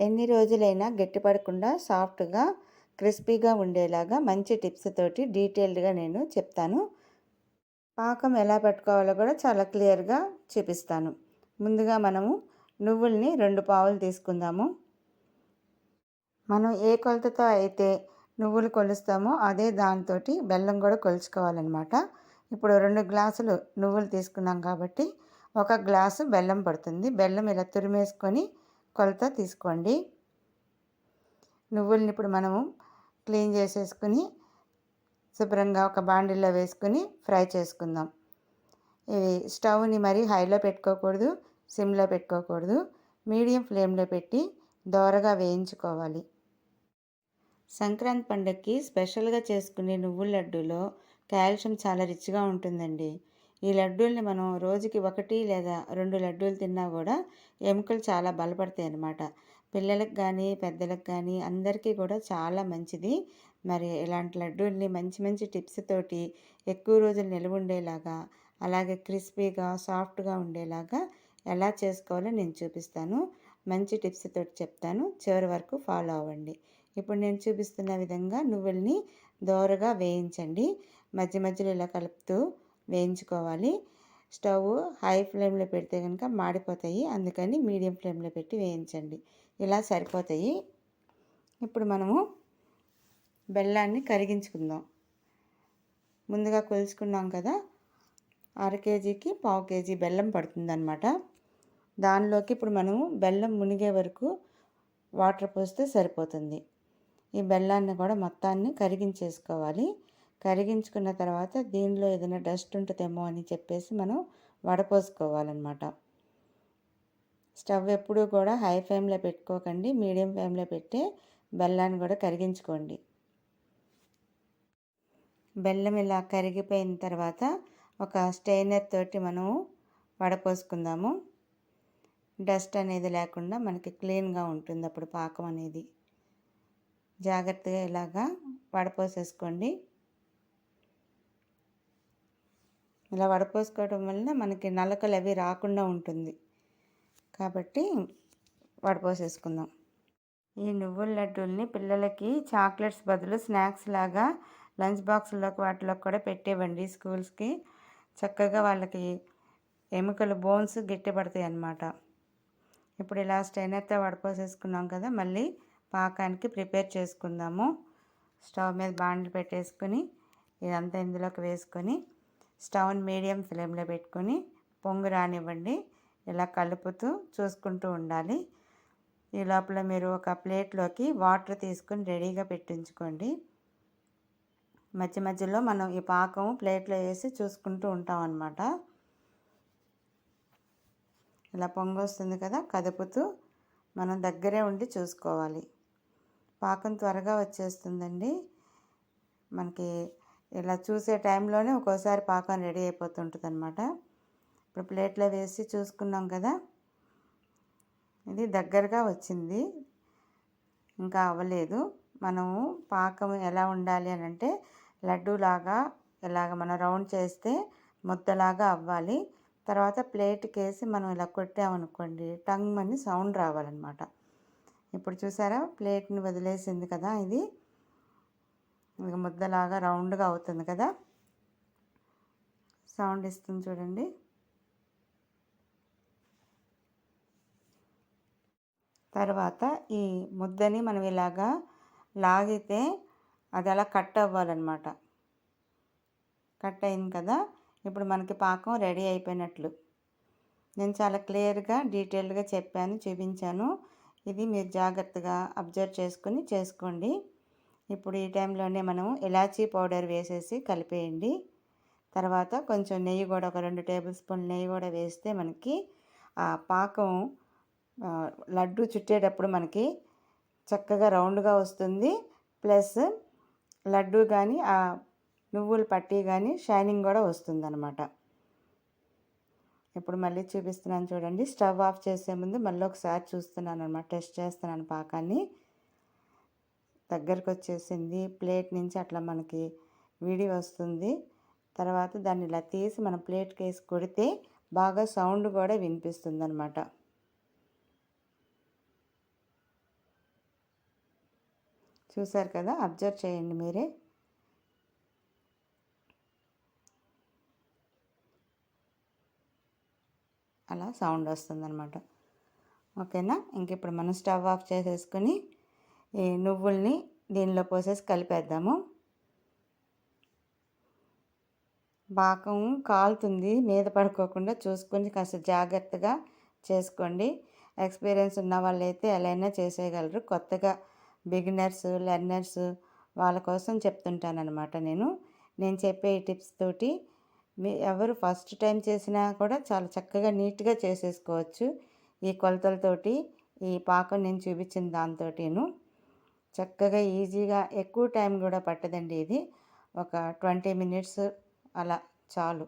Speaker 1: ఎన్ని రోజులైనా గట్టిపడకుండా సాఫ్ట్గా క్రిస్పీగా ఉండేలాగా మంచి టిప్స్ తోటి డీటెయిల్డ్గా నేను చెప్తాను. పాకం ఎలా పెట్టుకోవాలో కూడా చాలా క్లియర్గా చూపిస్తాను. ముందుగా మనము నువ్వుల్ని 2 పావులు తీసుకుందాము. మనం ఏ కొలతతో అయితే నువ్వులు కొలుస్తామో అదే దాంతో బెల్లం కూడా కొలుచుకోవాలన్నమాట. ఇప్పుడు 2 గ్లాసులు నువ్వులు తీసుకున్నాం కాబట్టి 1 గ్లాసు బెల్లం పడుతుంది. బెల్లం ఇలా తురిమేసుకొని కొలత తీసుకోండి. నువ్వుల్ని ఇప్పుడు మనము క్లీన్ చేసేసుకుని శుభ్రంగా ఒక బాండిల్లో వేసుకుని ఫ్రై చేసుకుందాం. ఇవి స్టవ్ని మరీ హైలో పెట్టుకోకూడదు, సిమ్లో పెట్టుకోకూడదు. మీడియం ఫ్లేమ్లో పెట్టి దోరగా వేయించుకోవాలి. సంక్రాంతి పండుగకి స్పెషల్గా చేసుకునే నువ్వుల లడ్డూలో కాల్షియం చాలా రిచ్గా ఉంటుందండి. ఈ లడ్డూల్ని మనం రోజుకి 1 లేదా 2 లడ్డూలు తిన్నా కూడా ఎముకలు చాలా బలపడతాయి అన్నమాట. పిల్లలకు కానీ పెద్దలకు కానీ అందరికీ కూడా చాలా మంచిది. మరి ఇలాంటి లడ్డూల్ని మంచి మంచి టిప్స్ తోటి ఎక్కువ రోజులు నిల్వ ఉండేలాగా, అలాగే క్రిస్పీగా సాఫ్ట్గా ఉండేలాగా ఎలా చేసుకోవాలో నేను చూపిస్తాను. మంచి టిప్స్ తోటి చెప్తాను, చివరి వరకు ఫాలో అవ్వండి. ఇప్పుడు నేను చూపిస్తున్న విధంగా నువ్వుల్ని దోరగా వేయించండి. మధ్య మధ్యలో ఇలా కలుపుతూ వేయించుకోవాలి. స్టవ్ హై ఫ్లేమ్లో పెడితే కనుక మాడిపోతాయి, అందుకని మీడియం ఫ్లేమ్లో పెట్టి వేయించండి. ఇలా సరిపోతాయి. ఇప్పుడు మనము బెల్లాన్ని కరిగించుకుందాం. ముందుగా కొలుచుకున్నాం కదా, 1/2 కేజీకి 1/4 కేజీ బెల్లం పడుతుందన్నమాట. దానిలోకి ఇప్పుడు మనము బెల్లం మునిగే వరకు వాటర్ పోస్తే సరిపోతుంది. ఈ బెల్లాన్ని కూడా మొత్తాన్ని కరిగించేసుకోవాలి. కరిగించుకున్న తర్వాత దీనిలో ఏదైనా డస్ట్ ఉంటుందేమో అని చెప్పేసి మనం వడపోసుకోవాలన్నమాట. స్టవ్ ఎప్పుడూ కూడా హై ఫ్లేమ్లో పెట్టుకోకండి, మీడియం ఫ్లేమ్లో పెట్టి బెల్లాన్ని కూడా కరిగించుకోండి. బెల్లం ఇలా కరిగిపోయిన తర్వాత ఒక స్టెయినర్ తోటి మనం వడపోసుకుందాము. డస్ట్ అనేది లేకుండా మనకి క్లీన్గా ఉంటుంది అప్పుడు పాకం అనేది. జాగ్రత్తగా ఇలాగా వడపోసేసుకోండి. ఇలా వడపోసుకోవడం వలన మనకి నలకలు అవి రాకుండా ఉంటుంది కాబట్టి వడపోసేసుకుందాం. ఈ నువ్వుల లడ్డూల్ని పిల్లలకి చాక్లెట్స్ బదులు స్నాక్స్ లాగా లంచ్ బాక్స్లోకి వాటిలోకి కూడా పెట్టేవండి. స్కూల్స్కి చక్కగా వాళ్ళకి ఎముకలు బోన్స్ గట్టిపడతాయి అన్నమాట. ఇప్పుడు ఇలా స్టైనర్తో వడపోసేసుకున్నాం కదా, మళ్ళీ పాకానికి ప్రిపేర్ చేసుకుందాము. స్టవ్ మీద బాండ్లు పెట్టేసుకుని ఇదంతా ఇందులోకి వేసుకొని స్టవ్ని మీడియం ఫ్లేమ్లో పెట్టుకొని పొంగు రానివ్వండి. ఇలా కలుపుతూ చూసుకుంటూ ఉండాలి. ఈ లోపల మీరు ఒక ప్లేట్లోకి వాటర్ తీసుకొని రెడీగా పెట్టించుకోండి. మధ్య మధ్యలో మనం ఈ పాకం ప్లేట్లో వేసి చూసుకుంటూ ఉంటాం అన్నమాట. ఇలా పొంగు వస్తుంది కదా, కదుపుతూ మనం దగ్గరే ఉండి చూసుకోవాలి. పాకం త్వరగా వచ్చేస్తుందండి. మనకి ఇలా చూసే టైంలోనే ఒక్కోసారి పాకం రెడీ అయిపోతుంటుంది అన్నమాట. ఇప్పుడు ప్లేట్లో వేసి చూసుకున్నాం కదా, ఇది దగ్గరగా వచ్చింది, ఇంకా అవ్వలేదు. మనము పాకం ఎలా ఉండాలి అని అంటే లడ్డూలాగా ఇలాగ మనం రౌండ్ చేస్తే ముద్దలాగా అవ్వాలి. తర్వాత ప్లేట్కి వేసి మనం ఇలా కొట్టామనుకోండి టంగ్ అని సౌండ్ రావాలన్నమాట. ఇప్పుడు చూసారా, ప్లేట్ని వదిలేసింది కదా, ఇది ముద్దలాగా రౌండ్గా అవుతుంది కదా, సౌండ్ ఇస్తుంది చూడండి. తర్వాత ఈ ముద్దని మనం ఇలాగా లాగితే అది అలా కట్ అవ్వాలన్నమాట. కట్ అయింది కదా, ఇప్పుడు మనకి పాకం రెడీ అయిపోయినట్లు. నేను చాలా క్లియర్గా డీటెయిల్డ్గా చెప్పాను, చూపించాను. ఇది మీరు జాగ్రత్తగా అబ్జర్వ్ చేసుకుని చేసుకోండి. ఇప్పుడు ఈ టైంలోనే మనం ఇలాచీ పౌడర్ వేసేసి కలిపేయండి. తర్వాత కొంచెం నెయ్యి కూడా, ఒక 2 టేబుల్ స్పూన్లు నెయ్యి కూడా వేస్తే మనకి ఆ పాకం లడ్డు చుట్టేటప్పుడు మనకి చక్కగా రౌండ్గా వస్తుంది. ప్లస్ లడ్డు కానీ ఆ నువ్వుల పట్టి కానీ షైనింగ్ కూడా వస్తుందన్నమాట. ఇప్పుడు మళ్ళీ చూపిస్తున్నాను చూడండి. స్టవ్ ఆఫ్ చేసే ముందు మళ్ళీ ఒకసారి చూస్తున్నాను అనమాట, టెస్ట్ చేస్తున్నాను పాకాన్ని. దగ్గరకు వచ్చేసింది, ప్లేట్ నుంచి అట్లా మనకి విడి వస్తుంది. తర్వాత దాన్ని ఇలా తీసి మనం ప్లేట్కి వేసి కొడితే బాగా సౌండ్ కూడా వినిపిస్తుంది అనమాట. చూసారు కదా, అబ్జర్వ్ చేయండి మీరే. అలా సౌండ్ వస్తుందన్నమాట. ఓకేనా. ఇంక ఇప్పుడు మనం స్టవ్ ఆఫ్ చేసేసుకొని ఈ నువ్వుల్ని దీనిలో పోసేసి కలిపేద్దాము. పాకం కాలుతుంది, మీద పడుకోకుండా చూసుకొని కాస్త జాగ్రత్తగా చేసుకోండి. ఎక్స్పీరియన్స్ ఉన్న వాళ్ళైతే ఎలా అయినా చేసేయగలరు. కొత్తగా బిగినర్స్, లెర్నర్స్ వాళ్ళ కోసం చెప్తుంటానన్నమాట నేను చెప్పే ఈ టిప్స్ తోటి ఎవరు ఫస్ట్ టైం చేసినా కూడా చాలా చక్కగా నీట్గా చేసేసుకోవచ్చు. ఈ కొలతలతోటి, ఈ పాకం నేను చూపించిన దాంతోటిను చక్కగా ఈజీగా, ఎక్కువ టైం కూడా పట్టదండి. ఇది ఒక 20 మినిట్స్ అలా చాలు.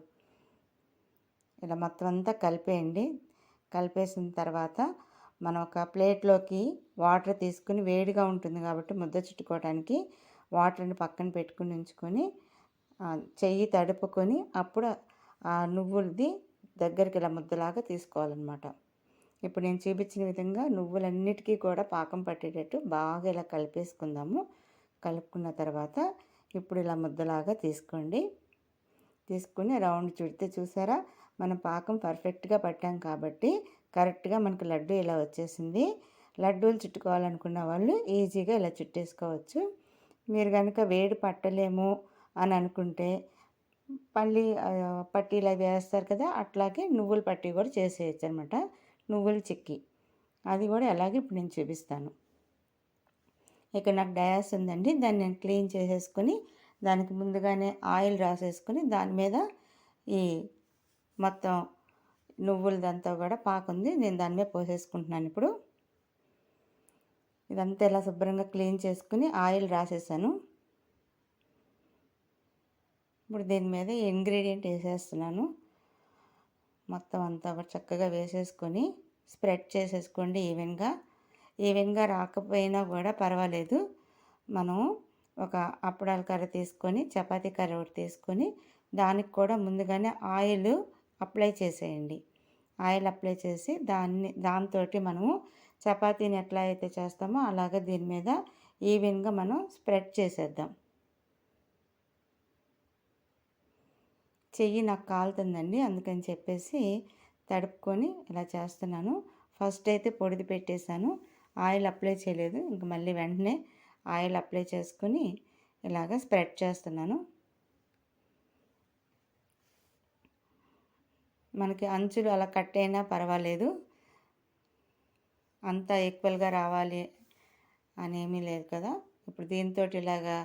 Speaker 1: ఇలా మొత్తం అంతా కలిపేయండి. కలిపేసిన తర్వాత మనం ఒక ప్లేట్లోకి వాటర్ తీసుకుని, వేడిగా ఉంటుంది కాబట్టి ముద్ద చుట్టుకోవడానికి వాటర్ని పక్కన పెట్టుకుని ఉంచుకొని చెయ్యి తడుపుకొని అప్పుడు ఆ నువ్వులది దగ్గరికి ఇలా ముద్దలాగా తీసుకోవాలన్నమాట. ఇప్పుడు నేను చూపించిన విధంగా నువ్వులన్నిటికీ కూడా పాకం పట్టేటట్టు బాగా ఇలా కలిపేసుకుందాము. కలుపుకున్న తర్వాత ఇప్పుడు ఇలా ముద్దలాగా తీసుకోండి. తీసుకుని రౌండ్ చుడితే చూసారా, మనం పాకం పర్ఫెక్ట్గా పట్టాం కాబట్టి కరెక్ట్గా మనకు లడ్డు ఇలా వచ్చేసింది. లడ్డూలు చుట్టుకోవాలనుకున్న వాళ్ళు ఈజీగా ఇలా చుట్టేసుకోవచ్చు. మీరు కనుక వేడి పట్టలేము అని అనుకుంటే పట్టీలు అవి వేస్తారు కదా, అట్లాగే నువ్వుల పట్టీ కూడా చేసేయచ్చు అనమాట. నువ్వుల చిక్కీ అది కూడా ఎలాగే ఇప్పుడు నేను చూపిస్తాను. ఇక్కడ నాకు డయాస్ ఉందండి, దాన్ని నేను క్లీన్ చేసేసుకొని దానికి ముందుగానే ఆయిల్ రాసేసుకొని దాని మీద ఈ మొత్తం నువ్వులదంతా కూడా పాకుంది, నేను దాని మీద పోసేసుకుంటున్నాను. ఇప్పుడు ఇదంతా ఇలా శుభ్రంగా క్లీన్ చేసుకుని ఆయిల్ రాసేసాను. ఇప్పుడు దీని మీద ఇంగ్రీడియంట్ వేసేస్తున్నాను. మొత్తం అంతా కూడా చక్కగా వేసేసుకొని స్ప్రెడ్ చేసేసుకోండి ఈవెన్గా రాకపోయినా కూడా పర్వాలేదు. మనం ఒక అప్పడాల కర్ర తీసుకొని, చపాతీ కర్ర ఒకటి తీసుకొని దానికి కూడా ముందుగానే ఆయిల్ అప్లై చేసేయండి. ఆయిల్ అప్లై చేసి దాంతో మనము చపాతీని ఎట్లా అయితే చేస్తామో అలాగే దీని మీద ఈవెన్గా మనం స్ప్రెడ్ చేసేద్దాం. చెయ్యి నాకు కాలుతుందండి, అందుకని చెప్పేసి తడుపుకొని ఇలా చేస్తున్నాను. ఫస్ట్ అయితే పొడిది పెట్టేశాను, ఆయిల్ అప్లై చేయలేదు. ఇంక మళ్ళీ వెంటనే ఆయిల్ అప్లై చేసుకొని ఇలాగ స్ప్రెడ్ చేస్తున్నాను. మనకి అంచులు అలా కట్ అయినా పర్వాలేదు, అంతా ఈక్వల్గా రావాలి అనేమీ లేదు కదా. ఇప్పుడు దీంతో ఇలాగా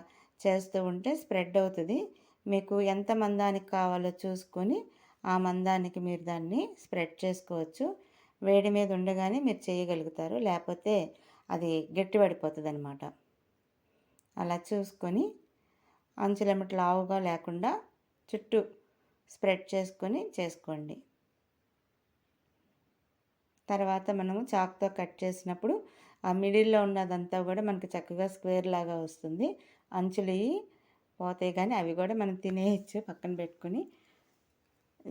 Speaker 1: చేస్తూ ఉంటే స్ప్రెడ్ అవుతుంది. మీకు ఎంత మందానికి కావాలో చూసుకొని ఆ మందానికి మీరు దాన్ని స్ప్రెడ్ చేసుకోవచ్చు. వేడి మీద ఉండగానే మీరు చేయగలుగుతారు, లేకపోతే అది గట్టిపడిపోతుంది అనమాట. అలా చూసుకొని అంచులెమ్మటి లావుగా లేకుండా చుట్టూ స్ప్రెడ్ చేసుకొని చేసుకోండి. తర్వాత మనము చాక్తో కట్ చేసినప్పుడు ఆ మిడిల్లో ఉన్నదంతా కూడా మనకి చక్కగా స్క్వేర్ లాగా వస్తుంది. అంచులు పోతాయి కానీ అవి కూడా మనం తినేయచ్చు పక్కన పెట్టుకుని.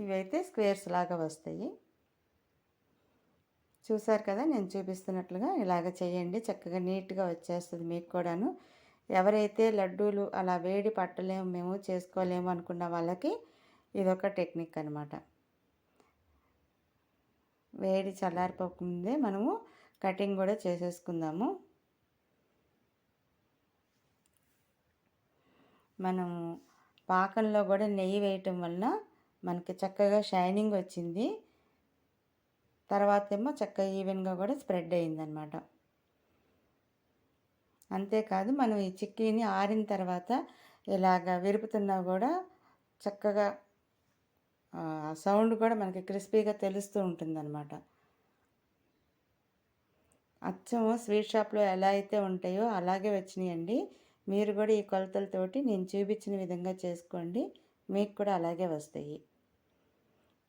Speaker 1: ఇవైతే స్క్వేర్స్ లాగా వస్తాయి. చూసారు కదా, నేను చూపిస్తున్నట్లుగా ఇలాగ చేయండి, చక్కగా నీట్గా వచ్చేస్తుంది మీకు కూడాను. ఎవరైతే లడ్డూలు అలా వేడి పట్టలేము, మేము చేసుకోలేము అనుకున్న వాళ్ళకి ఇదొక టెక్నిక్ అనమాట. వేడి చల్లారిపోకముందే మనము కటింగ్ కూడా చేసేసుకుందాము. మనం పాకంలో కూడా నెయ్యి వేయటం వలన మనకి చక్కగా షైనింగ్ వచ్చింది. తర్వాత ఏమో చక్కగా ఈవెన్గా కూడా స్ప్రెడ్ అయిందనమాట. అంతేకాదు మనం ఈ చిక్కీని ఆరిన తర్వాత ఇలాగ విరుపుతున్నా కూడా చక్కగా సౌండ్ కూడా మనకి క్రిస్పీగా తెలుస్తూ ఉంటుందన్నమాట. అచ్చము స్వీట్ షాప్లో ఎలా అయితే ఉంటాయో అలాగే వచ్చినాయండి. మీరు కూడా ఈ కొలతలతోటి నేను చూపించిన విధంగా చేసుకోండి, మీకు కూడా అలాగే వస్తాయి.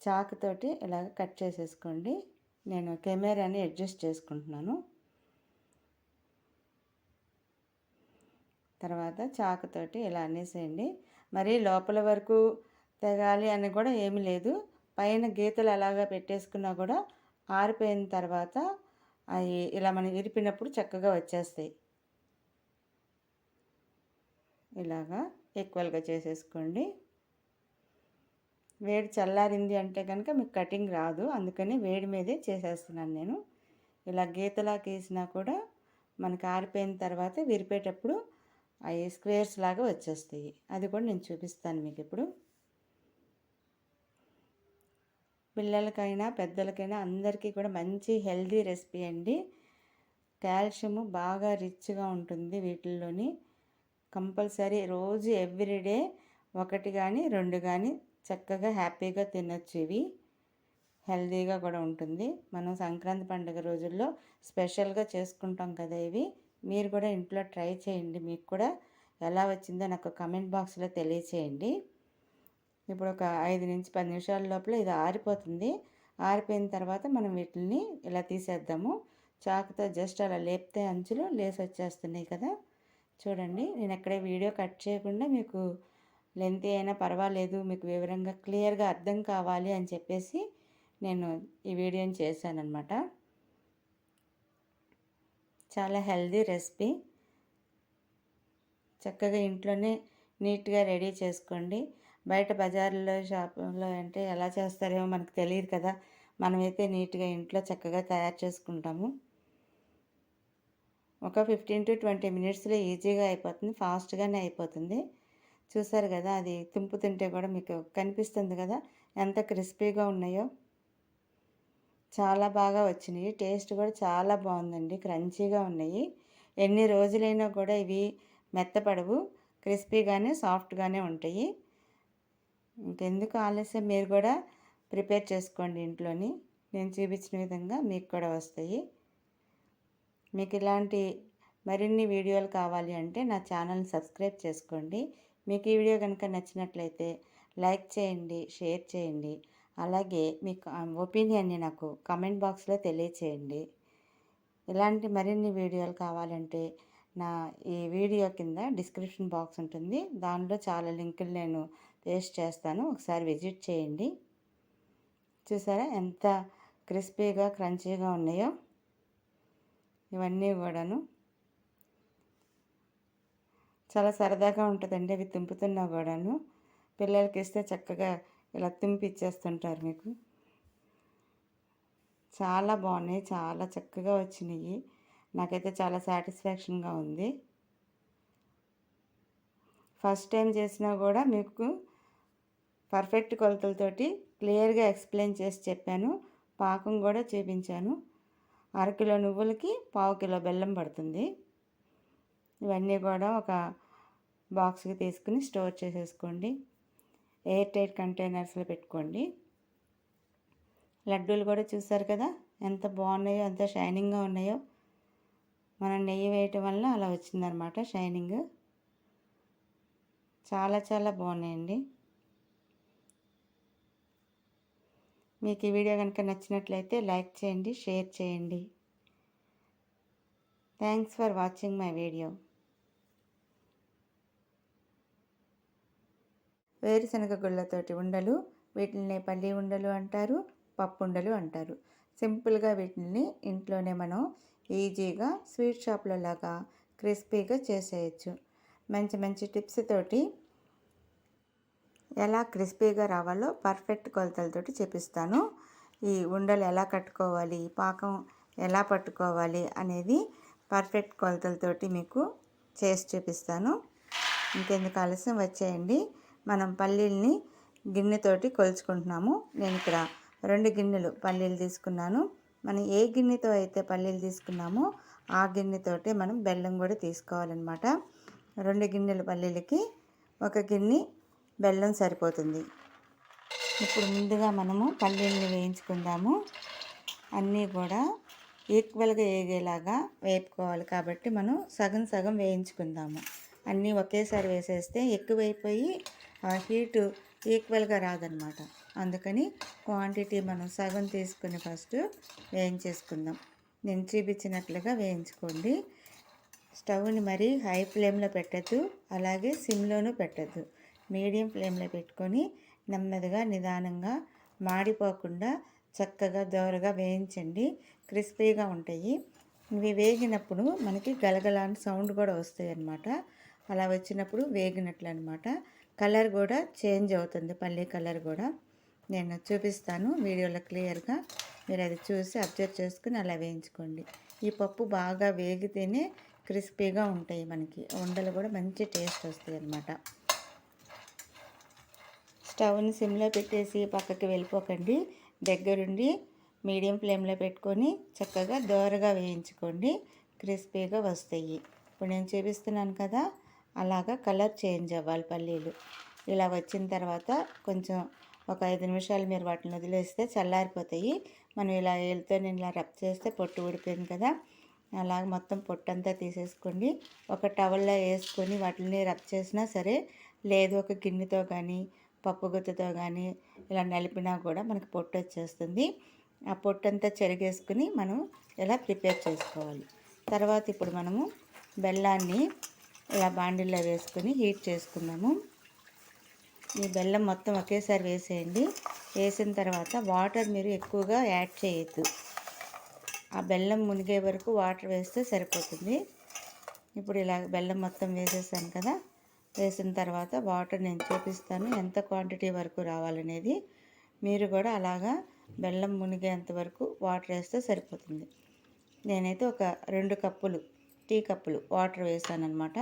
Speaker 1: చాకుతోటి ఇలాగ కట్ చేసేసుకోండి. నేను కెమెరాని అడ్జస్ట్ చేసుకుంటున్నాను. తర్వాత చాకుతోటి ఇలా అనేసేయండి. మరి లోపల వరకు తెగాలి అని కూడా ఏమీ లేదు. పైన గీతలు అలాగా పెట్టేసుకున్నా కూడా ఆరిపోయిన తర్వాత అవి ఇలా మనం ఇరిపినప్పుడు చక్కగా వచ్చేస్తాయి. ఇలాగా ఈక్వల్గా చేసేసుకోండి. వేడి చల్లారింది అంటే కనుక మీకు కటింగ్ రాదు, అందుకని వేడి మీదే చేసేస్తున్నాను నేను. ఇలా గీతలా గీసినా కూడా మనకి ఆరిపోయిన తర్వాత విరిపేటప్పుడు అవి స్క్వేర్స్ లాగా వచ్చేస్తాయి. అది కూడా నేను చూపిస్తాను మీకు ఇప్పుడు. పిల్లలకైనా పెద్దలకైనా అందరికీ కూడా మంచి హెల్దీ రెసిపీ అండి. కాల్షియము బాగా రిచ్గా ఉంటుంది వీటిల్లోని. కంపల్సరీ రోజు ఎవ్రీడే 1 కానీ 2 కానీ చక్కగా హ్యాపీగా తినొచ్చు. ఇవి హెల్దీగా కూడా ఉంటుంది. మనం సంక్రాంతి పండుగ రోజుల్లో స్పెషల్గా చేసుకుంటాం కదా ఇవి. మీరు కూడా ఇంట్లో ట్రై చేయండి. మీకు కూడా ఎలా వచ్చిందో నాకు కమెంట్ బాక్స్లో తెలియచేయండి. ఇప్పుడు ఒక 5 నుంచి 10 నిమిషాల లోపల ఇది ఆరిపోతుంది. ఆరిపోయిన తర్వాత మనం వీటిని ఇలా తీసేద్దాము. చాకుతో జస్ట్ అలా లేపితే అంచులు లేసి వచ్చేస్తున్నాయి కదా. చూడండి, నేను ఎక్కడే వీడియో కట్ చేయకుండా మీకు లెంత్ అయినా పర్వాలేదు, మీకు వివరంగా క్లియర్గా అర్థం కావాలి అని చెప్పేసి నేను ఈ వీడియోని చేశానన్నమాట. చాలా హెల్దీ రెసిపీ. చక్కగా ఇంట్లోనే నీట్గా రెడీ చేసుకోండి. బయట బజార్లో షాపులో అంటే ఎలా చేస్తారేమో మనకు తెలియదు కదా. మనమైతే నీట్గా ఇంట్లో చక్కగా తయారు చేసుకుంటాము. ఒక 15 to 20 మినిట్స్లో ఈజీగా అయిపోతుంది, ఫాస్ట్గానే అయిపోతుంది. చూసారు కదా, అది తింపుతుంటే కూడా మీకు కనిపిస్తుంది కదా ఎంత క్రిస్పీగా ఉన్నాయో. చాలా బాగా వచ్చినాయి. టేస్ట్ కూడా చాలా బాగుందండి, క్రంచీగా ఉన్నాయి. ఎన్ని రోజులైనా కూడా ఇవి మెత్తపడవు, క్రిస్పీగానే సాఫ్ట్గానే ఉంటాయి. ఇంకెందుకు ఆలస్యం, మీరు కూడా ప్రిపేర్ చేసుకోండి ఇంట్లోని. నేను చూపించిన విధంగా మీకు కూడా వస్తాయి. మీకు ఇలాంటి మరిన్ని వీడియోలు కావాలి అంటే నా ఛానల్ని సబ్స్క్రైబ్ చేసుకోండి. మీకు ఈ వీడియో కనుక నచ్చినట్లయితే లైక్ చేయండి, షేర్ చేయండి. అలాగే మీకు ఒపీనియన్ని నాకు కామెంట్ బాక్స్లో తెలియచేయండి. ఇలాంటి మరిన్ని వీడియోలు కావాలంటే నా ఈ వీడియో కింద డిస్క్రిప్షన్ బాక్స్ ఉంటుంది, దానిలో చాలా లింకులు నేను పేస్ట్ చేస్తాను, ఒకసారి విజిట్ చేయండి. చూసారా ఎంత క్రిస్పీగా క్రంచీగా ఉన్నాయో ఇవన్నీ కూడాను. చాలా సరదాగా ఉంటుందండి అవి తింపుతున్నా కూడాను. పిల్లలకి ఇస్తే చక్కగా ఇలా తింపి ఇచ్చేస్తుంటారు మీకు. చాలా బాగున్నాయి, చాలా చక్కగా వచ్చినాయి. నాకైతే చాలా సాటిస్ఫాక్షన్గా ఉంది. ఫస్ట్ టైం చేసినా కూడా మీకు పర్ఫెక్ట్ కొలతలతోటి క్లియర్గా ఎక్స్ప్లెయిన్ చేసి చెప్పాను. పాకం కూడా చూపించాను. 1/2 కిలో నువ్వులకి 1/2 కిలో బెల్లం పడుతుంది. ఇవన్నీ కూడా ఒక బాక్స్కి తీసుకుని స్టోర్ చేసేసుకోండి. ఎయిర్ టైట్ కంటైనర్స్లో పెట్టుకోండి. లడ్డూలు కూడా చూసారు కదా ఎంత బాగున్నాయో, ఎంత షైనింగ్గా ఉన్నాయో. మనం నెయ్యి వేయటం వల్ల అలా వచ్చిందనమాట షైనింగ్. చాలా చాలా బాగున్నాయండి. మీకు ఈ వీడియో కనుక నచ్చినట్లయితే లైక్ చేయండి, షేర్ చేయండి. Thanks for watching my video. వేరుశనగ గుళ్ళతోటి ఉండలు, వీటిని పల్లి ఉండలు అంటారు, పప్పు ఉండలు అంటారు. సింపుల్గా వీటిని ఇంట్లోనే మనం ఈజీగా స్వీట్ షాప్లో లాగా క్రిస్పీగా చేసేయచ్చు. మంచి మంచి టిప్స్ తోటి ఎలా క్రిస్పీగా రావాలో పర్ఫెక్ట్ కొలతలతోటి చూపిస్తాను. ఈ ఉండలు ఎలా కట్టుకోవాలి, పాకం ఎలా పట్టుకోవాలి అనేది పర్ఫెక్ట్ కొలతలతోటి మీకు చేసి చూపిస్తాను. ఇంకెందుకు ఆలస్యం వచ్చేయండి. మనం పల్లీల్ని గిన్నెతోటి కొలుచుకుంటున్నాము. నేను ఇక్కడ 2 గిన్నెలు పల్లీలు తీసుకున్నాను. మనం ఏ గిన్నెతో అయితే పల్లీలు తీసుకున్నామో ఆ గిన్నెతోటి మనం బెల్లం కూడా తీసుకోవాలన్నమాట. 2 గిన్నెల పల్లీలకి 1 గిన్నె బెల్లం సరిపోతుంది. ఇప్పుడు ముందుగా మనము పల్లీల్ని వేయించుకుందాము. అన్నీ కూడా ఈక్వల్గా వేగేలాగా వేపుకోవాలి కాబట్టి మనం సగం సగం వేయించుకుందాము. అన్నీ ఒకేసారి వేసేస్తే ఎక్కువైపోయి ఆ హీటు ఈక్వల్గా రాదనమాట. అందుకని క్వాంటిటీ మనం సగం తీసుకుని ఫస్ట్ వేయించేసుకుందాం. నేను చూపించినట్లుగా వేయించుకోండి. స్టవ్ని మరీ హై ఫ్లేమ్లో పెట్టద్దు, అలాగే సిమ్లోనూ పెట్టద్దు. మీడియం ఫ్లేమ్లో పెట్టుకొని నెమ్మదిగా నిదానంగా మాడిపోకుండా చక్కగా దోరగా వేయించండి. క్రిస్పీగా ఉంటాయి. ఇవి వేగినప్పుడు మనకి గలగలాంటి సౌండ్ కూడా వస్తాయి అన్నమాట. అలా వచ్చినప్పుడు వేగినట్లు అనమాట. కలర్ కూడా చేంజ్ అవుతుంది, పల్లీ కలర్ కూడా. నేను చూపిస్తాను వీడియోలో క్లియర్గా. మీరు అది చూసి అబ్జర్వ్ చేసుకుని అలా వేయించుకోండి. ఈ పప్పు బాగా వేగితేనే క్రిస్పీగా ఉంటాయి, మనకి ఉండలు కూడా మంచి టేస్ట్ వస్తాయి అన్నమాట. స్టవ్ని సిమ్లో పెట్టేసి పక్కకి వెళ్ళిపోకండి. దగ్గరుండి మీడియం ఫ్లేమ్లో పెట్టుకొని చక్కగా దోరగా వేయించుకోండి. క్రిస్పీగా వస్తాయి. ఇప్పుడు నేను చూపిస్తున్నాను కదా, అలాగా కలర్ చేంజ్ అవ్వాలి పల్లీలు. ఇలా వచ్చిన తర్వాత కొంచెం ఒక 5 నిమిషాలు మీరు వాటిని వదిలేస్తే చల్లారిపోతాయి. మనం ఇలా ఏలుతో ఇలా రబ్ చేస్తే పొట్టు ఊడిపోయింది కదా, అలాగ మొత్తం పొట్టంతా తీసేసుకోండి. ఒక టవల్లో వేసుకొని వాటిని రబ్ చేసినా సరే, లేదు ఒక గిన్నెతో కానీ పప్పు గుత్తితో కానీ ఇలా నలిపినా కూడా మనకి పొట్టు వచ్చేస్తుంది. ఆ పొట్టంతా చెరిగేసుకుని మనం ఇలా ప్రిపేర్ చేసుకోవాలి. తర్వాత ఇప్పుడు మనము బెల్లాన్ని ఇలా బాండిల్లో వేసుకొని హీట్ చేసుకున్నాము. ఈ బెల్లం మొత్తం ఒకేసారి వేసేయండి. వేసిన తర్వాత వాటర్ మీరు ఎక్కువగా యాడ్ చేయొద్దు. ఆ బెల్లం మునిగే వరకు వాటర్ వేస్తే సరిపోతుంది. ఇప్పుడు ఇలా బెల్లం మొత్తం వేసేసాను కదా, వేసిన తర్వాత వాటర్ నేను చూపిస్తాను ఎంత క్వాంటిటీ వరకు రావాలనేది. మీరు కూడా అలాగా బెల్లం మునిగేంత వరకు వాటర్ వేస్తే సరిపోతుంది. నేనైతే ఒక 2 కప్పులు టీ కప్పులు వాటర్ వేసాను అనమాట.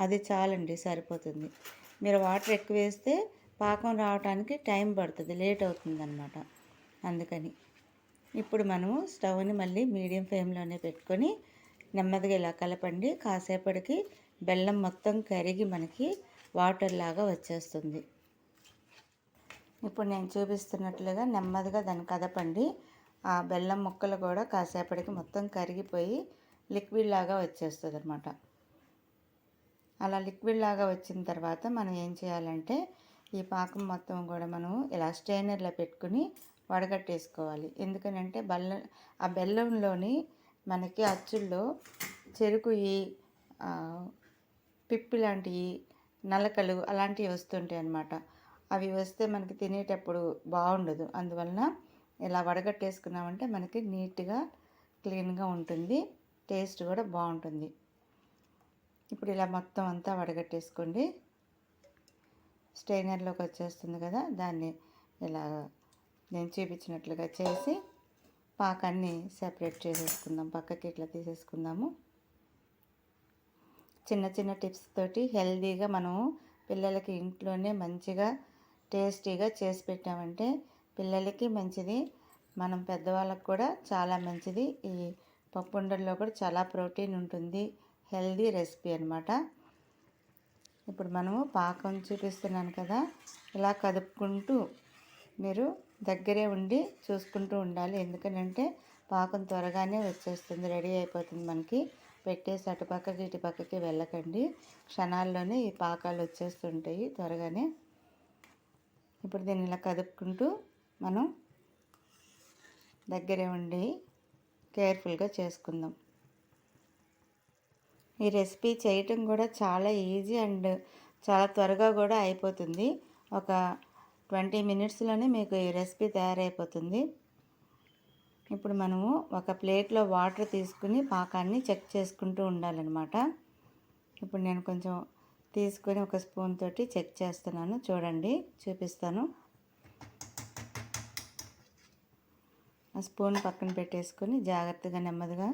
Speaker 1: అది చాలండి, సరిపోతుంది. మీరు వాటర్ ఎక్కువ వేస్తే పాకం రావడానికి టైం పడుతుంది, లేట్ అవుతుంది అనమాట. అందుకని ఇప్పుడు మనము స్టవ్ని మళ్ళీ మీడియం ఫ్లేమ్లోనే పెట్టుకొని నెమ్మదిగా ఇలా కలపండి. కాసేపటికి బెల్లం మొత్తం కరిగి మనకి వాటర్ లాగా వచ్చేస్తుంది. ఇప్పుడు నేను చూపిస్తున్నట్లుగా నెమ్మదిగా దాన్ని కదపండి. ఆ బెల్లం ముక్కలు కూడా కాసేపటికి మొత్తం కరిగిపోయి లిక్విడ్ లాగా వచ్చేస్తుంది అనమాట. అలా లిక్విడ్ లాగా వచ్చిన తర్వాత మనం ఏం చేయాలంటే ఈ పాకం మొత్తం కూడా మనం ఇలా స్ట్రైనర్లో పెట్టుకుని వడగట్టేసుకోవాలి. ఎందుకనంటే ఆ బెల్లంలోని మనకి అచ్చుల్లో చెరుకు పిప్పి లాంటివి నలకలు అలాంటివి వస్తుంటాయి అన్నమాట. అవి వస్తే మనకి తినేటప్పుడు బాగుండదు. అందువలన ఇలా వడగట్టేసుకున్నామంటే మనకి నీట్గా క్లీన్గా ఉంటుంది, టేస్ట్ కూడా బాగుంటుంది. ఇప్పుడు ఇలా మొత్తం అంతా వడగట్టేసుకోండి. స్ట్రైనర్లోకి వచ్చేస్తుంది కదా, దాన్ని ఇలా నేను చూపించినట్లుగా చేసి పాకాన్ని సెపరేట్ చేసేసుకుందాం. పక్కకి ఇట్లా తీసేసుకుందాము. చిన్న చిన్న టిప్స్ తోటి హెల్తీగా మనము పిల్లలకి ఇంట్లోనే మంచిగా టేస్టీగా చేసి పెట్టామంటే పిల్లలకి మంచిది, మనం పెద్దవాళ్ళకి కూడా చాలా మంచిది. ఈ పప్పు ఉండల్లో కూడా చాలా ప్రోటీన్ ఉంటుంది. హెల్తీ రెసిపీ అనమాట. ఇప్పుడు మనము పాకం చూపిస్తున్నాను కదా, ఇలా కదుపుకుంటూ మీరు దగ్గరే ఉండి చూసుకుంటూ ఉండాలి. ఎందుకంటే పాకం త్వరగానే వచ్చేస్తుంది, రెడీ అయిపోతుంది. మనకి పెట్టేసి అటు పక్కకి ఇటు పక్కకి వెళ్ళకండి, క్షణాల్లోనే ఈ పాకాలు వచ్చేస్తుంటాయి త్వరగానే. ఇప్పుడు దీన్ని ఇలా కదుపుకుంటూ మనం దగ్గరే ఉండి కేర్ఫుల్గా చేసుకుందాం. ఈ రెసిపీ చేయటం కూడా చాలా ఈజీ అండ్ చాలా త్వరగా కూడా అయిపోతుంది. ఒక 20 మినిట్స్లోనే మీకు ఈ రెసిపీ తయారైపోతుంది. ఇప్పుడు మనము ఒక ప్లేట్లో వాటర్ తీసుకుని పాకాన్ని చెక్ చేసుకుంటూ ఉండాలన్నమాట. ఇప్పుడు నేను కొంచెం తీసుకొని ఒక స్పూన్ తోటి చెక్ చేస్తున్నాను. చూడండి, చూపిస్తాను. ఆ స్పూన్ పక్కన పెట్టేసుకొని జాగ్రత్తగా నెమ్మదిగా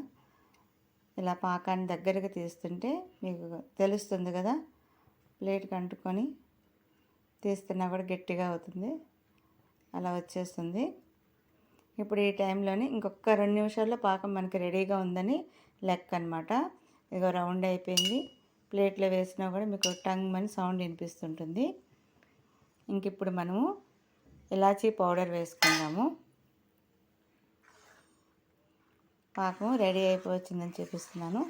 Speaker 1: ఇలా పాకాన్ని దగ్గరగా తీస్తుంటే మీకు తెలుస్తుంది కదా, ప్లేట్కి అంటుకొని తీస్తున్నా కూడా గట్టిగా అవుతుంది, అలా వచ్చేస్తుంది. ఇప్పుడు ఈ టైంలోని ఇంకొక 2 నిమిషాల్లో పాకం మనకి రెడీగా ఉందని లెక్క అనమాట. ఇగో రౌండ్ అయిపోయింది. ప్లేట్లో వేసినా కూడా మీకు టంగ్ అని సౌండ్ వినిపిస్తుంటుంది. ఇంక ఇప్పుడు మనము ఇలాచీ పౌడర్ వేసుకుందాము. పాకం రెడీ అయిపోవచ్చిందని చూపిస్తున్నాను.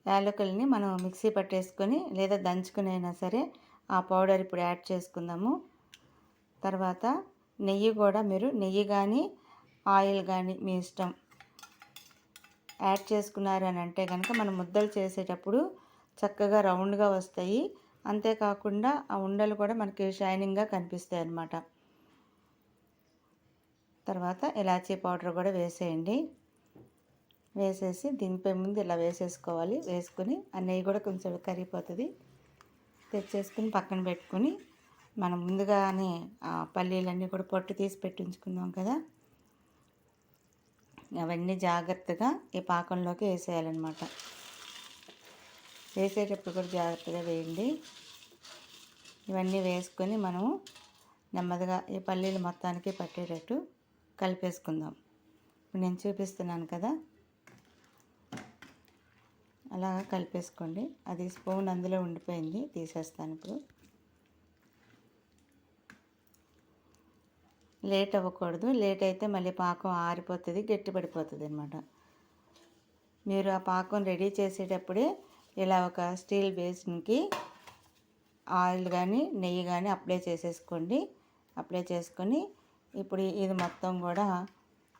Speaker 1: యాలకుల్ని మనం మిక్సీ పట్టేసుకొని లేదా దంచుకుని అయినా సరే ఆ పౌడర్ ఇప్పుడు యాడ్ చేసుకుందాము. తర్వాత నెయ్యి కూడా మీరు నెయ్యి కానీ ఆయిల్ కానీ మీ ఇష్టం యాడ్ చేసుకున్నారు అని అంటే కనుక మనం ముద్దలు చేసేటప్పుడు చక్కగా రౌండ్గా వస్తాయి. అంతేకాకుండా ఆ ఉండలు కూడా మనకి షైనింగ్గా కనిపిస్తాయి అన్నమాట. తర్వాత ఇలాచీ పౌడర్ కూడా వేసేయండి. వేసేసి దింపే ముందు ఇలా వేసేసుకోవాలి. వేసుకొని ఆ నెయ్యి కూడా కొంచెం కరిగిపోతుంది. తెచ్చేసుకుని పక్కన పెట్టుకొని మనం ముందుగానే పల్లీలన్నీ కూడా పొట్టు తీసి పెట్టించుకుందాం కదా, అవన్నీ జాగ్రత్తగా ఈ పాకంలోకి వేసేయాలన్నమాట. వేసేటప్పుడు కూడా జాగ్రత్తగా వేయండి. ఇవన్నీ వేసుకొని మనము నెమ్మదిగా ఈ పల్లీలు మొత్తానికి పట్టేటట్టు కలిపేసుకుందాం. ఇప్పుడు నేను చూపిస్తున్నాను కదా, అలా కలిపేసుకోండి. అది స్పూన్ అందులో ఉండిపోయింది, తీసేస్తాను ఇప్పుడు. లేట్ అవ్వకూడదు. లేట్ అయితే మళ్ళీ పాకం ఆరిపోతుంది, గట్టిపడిపోతుంది అన్నమాట. మీరు ఆ పాకం రెడీ చేసేటప్పుడే ఇలా ఒక స్టీల్ బేసిన్కి ఆయిల్ కానీ నెయ్యి కానీ అప్లై చేసేసుకోండి. అప్లై చేసుకొని ఇప్పుడు ఇది మొత్తం కూడా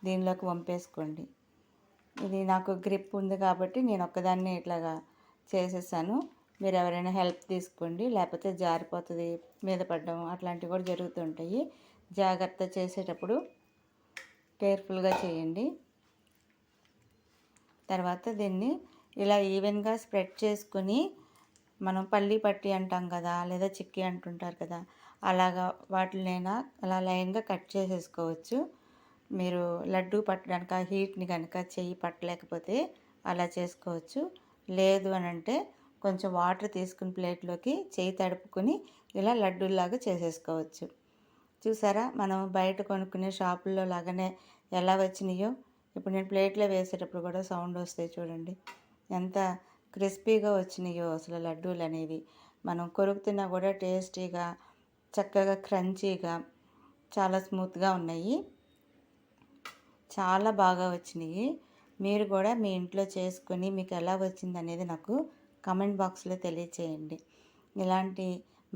Speaker 1: దీనిలోకి వంపేసుకోండి. ఇది నాకు గ్రిప్ ఉంది కాబట్టి నేను ఒక్కదాన్ని ఇట్లాగా చేసేసాను. మీరు ఎవరైనా హెల్ప్ తీసుకోండి, లేకపోతే జారిపోతుంది, మీద పడడం అట్లాంటివి కూడా జరుగుతుంటాయి. జాగ్రత్త చేసేటప్పుడు కేర్ఫుల్గా చేయండి. తర్వాత దీన్ని ఇలా ఈవెన్గా స్ప్రెడ్ చేసుకొని మనం పల్లీ పట్టి అంటాం కదా, లేదా చిక్కీ అంటుంటారు కదా, అలాగా వాటినైనా అలా లైన్గా కట్ చేసేసుకోవచ్చు. మీరు లడ్డు పట్టడానికి ఆ హీట్ని కనుక చెయ్యి పట్టలేకపోతే అలా చేసుకోవచ్చు. లేదు అని అంటే కొంచెం వాటర్ తీసుకుని ప్లేట్లోకి చెయ్యి తడుపుకొని ఇలా లడ్డూలాగా చేసేసుకోవచ్చు. చూసారా, మనం బయట కొనుక్కునే షాపుల్లో లాగానే ఎలా వచ్చినాయో. ఇప్పుడు నేను ప్లేట్లో వేసేటప్పుడు కూడా సౌండ్ వస్తాయి చూడండి, ఎంత క్రిస్పీగా వచ్చినాయో అసలు లడ్డూలు అనేవి. మనం కొరుకుతున్నా కూడా టేస్టీగా, చక్కగా క్రంచీగా, చాలా స్మూత్గా ఉన్నాయి. చాలా బాగా వచ్చినాయి. మీరు కూడా మీ ఇంట్లో చేసుకొని మీకు ఎలా వచ్చింది అనేది నాకు కామెంట్ బాక్స్లో తెలియచేయండి. ఇలాంటి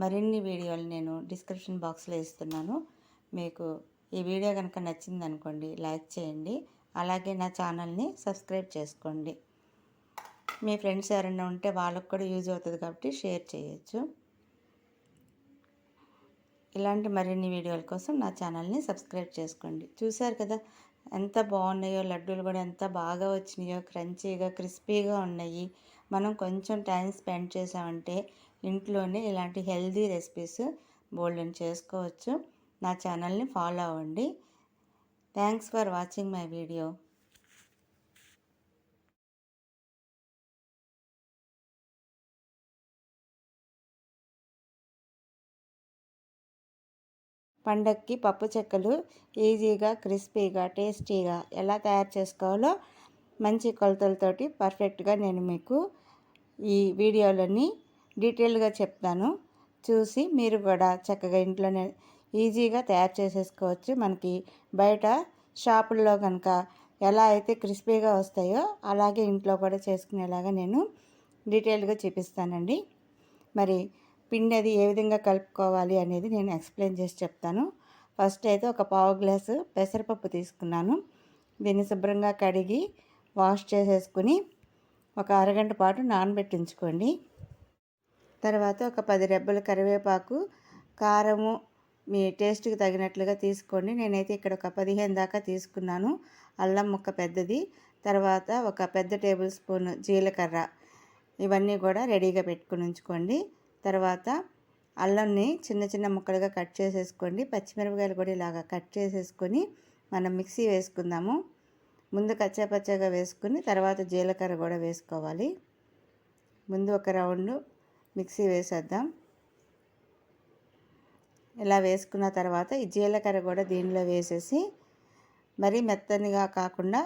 Speaker 1: మరిన్ని వీడియోలు నేను డిస్క్రిప్షన్ బాక్స్లో ఇస్తున్నాను. మీకు ఈ వీడియో కనుక నచ్చింది అనుకోండి, లైక్ చేయండి. అలాగే నా ఛానల్ని సబ్స్క్రైబ్ చేసుకోండి. మీ ఫ్రెండ్స్ ఎవరైనా ఉంటే వాళ్ళకు కూడా యూజ్ అవుతుంది కాబట్టి షేర్ చేయొచ్చు. ఇలాంటి మరిన్ని వీడియోల కోసం నా ఛానల్ని సబ్స్క్రైబ్ చేసుకోండి. చూశారు కదా ఎంత బాగున్నాయో లడ్డూలు కూడా, ఎంత బాగా వచ్చినాయో, క్రంచీగా క్రిస్పీగా ఉన్నాయి. మనం కొంచెం టైం స్పెండ్ చేసామంటే ఇంట్లోనే ఇలాంటి హెల్దీ రెసిపీస్ బోల్డెన్ చేసుకోవచ్చు. నా ఛానల్ని ఫాలో అవ్వండి. Thanks for watching my video. పండక్కి పప్పు చెక్కలు ఈజీగా, క్రిస్పీగా, టేస్టీగా ఎలా తయారు చేసుకోవాలో మంచి కొలతలతోటి పర్ఫెక్ట్గా నేను మీకు ఈ వీడియోలోని డీటెయిల్గా చెప్తాను. చూసి మీరు కూడా చక్కగా ఇంట్లోనే ఈజీగా తయారు చేసేసుకోవచ్చు. మనకి బయట షాపుల్లో కనుక ఎలా అయితే క్రిస్పీగా వస్తాయో అలాగే ఇంట్లో కూడా చేసుకునేలాగా నేను డీటెయిల్గా చూపిస్తానండి. మరి పిండి అది ఏ విధంగా కలుపుకోవాలి అనేది నేను ఎక్స్ప్లెయిన్ చేసి చెప్తాను. ఫస్ట్ అయితే ఒక పావు గ్లాసు పెసరపప్పు తీసుకున్నాను. దీన్ని శుభ్రంగా కడిగి వాష్ చేసేసుకుని ఒక అరగంట పాటు నానబెట్టించుకోండి. తర్వాత ఒక 10 రెబ్బల కరివేపాకు, కారము మీ టేస్ట్కి తగినట్లుగా తీసుకోండి. నేనైతే ఇక్కడ ఒక 15 దాకా తీసుకున్నాను. అల్లం ముక్క పెద్దది, తర్వాత ఒక పెద్ద టేబుల్ స్పూన్ జీలకర్ర, ఇవన్నీ కూడా రెడీగా పెట్టుకుని ఉంచుకోండి. తర్వాత అల్లంని చిన్న చిన్న ముక్కలుగా కట్ చేసేసుకోండి. పచ్చిమిరపకాయలు కూడా ఇలాగా కట్ చేసేసుకొని మనం మిక్సీ వేసుకుందాము. ముందు కచ్చాపచ్చాగా వేసుకుని తర్వాత జీలకర్ర కూడా వేసుకోవాలి. ముందు ఒక రౌండ్ మిక్సీ వేసేద్దాం. ఇలా వేసుకున్న తర్వాత ఈ జీలకర్ర కూడా దీనిలో వేసేసి మరీ మెత్తనిగా కాకుండా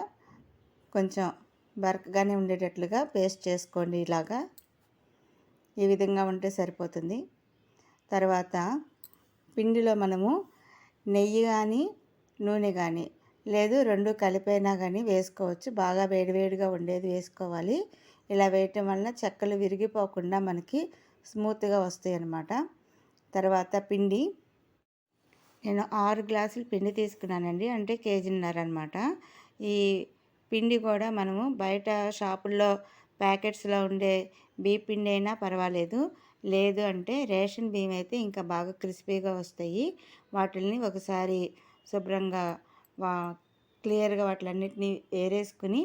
Speaker 1: కొంచెం బరకగానే ఉండేటట్లుగా పేస్ట్ చేసుకోండి. ఇలాగా ఈ విధంగా ఉంటే సరిపోతుంది. తర్వాత పిండిలో మనము నెయ్యి కానీ నూనె కానీ లేదు రెండు కలిపైనా కానీ వేసుకోవచ్చు. బాగా వేడివేడిగా ఉండేది వేసుకోవాలి. ఇలా వేయటం వలన చెక్కలు విరిగిపోకుండా మనకి స్మూత్గా వస్తాయి అన్నమాట. తర్వాత పిండి నేను 6 గ్లాసులు పిండి తీసుకున్నానండి. అంటే కేజీన్నర అనమాట. ఈ పిండి కూడా మనము బయట షాపుల్లో ప్యాకెట్స్లో ఉండే బియ్య పిండి అయినా పర్వాలేదు. లేదు అంటే రేషన్ బియ్యం అయితే ఇంకా బాగా క్రిస్పీగా వస్తాయి. వాటిని ఒకసారి శుభ్రంగా క్లియర్గా వాటిలన్నిటిని ఏరేసుకుని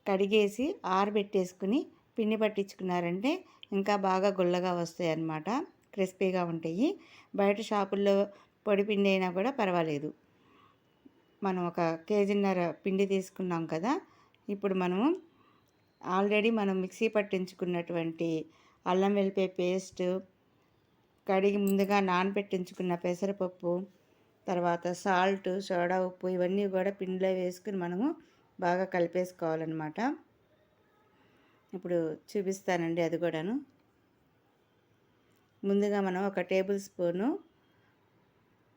Speaker 1: కడిగేసి ఆరబెట్టేసుకుని పిండి పట్టించుకున్నారంటే ఇంకా బాగా గుల్లగా వస్తాయి అన్నమాట. క్రిస్పీగా ఉంటాయి. బయట షాపుల్లో పొడి పిండి అయినా కూడా పర్వాలేదు. మనం ఒక కేజీన్నర పిండి తీసుకున్నాం కదా. ఇప్పుడు మనము ఆల్రెడీ మనం మిక్సీ పట్టించుకున్నటువంటి అల్లం వెల్లిపాయ పేస్ట్, కడిగి ముందుగా నానబెట్టించుకున్న పెసరపప్పు, తర్వాత సాల్ట్, సోడా ఉప్పు ఇవన్నీ కూడా పిండిలో వేసుకుని మనము బాగా కలిపేసుకోవాలన్నమాట. ఇప్పుడు చూపిస్తానండి అది కూడాను. ముందుగా మనం ఒక టేబుల్ స్పూను,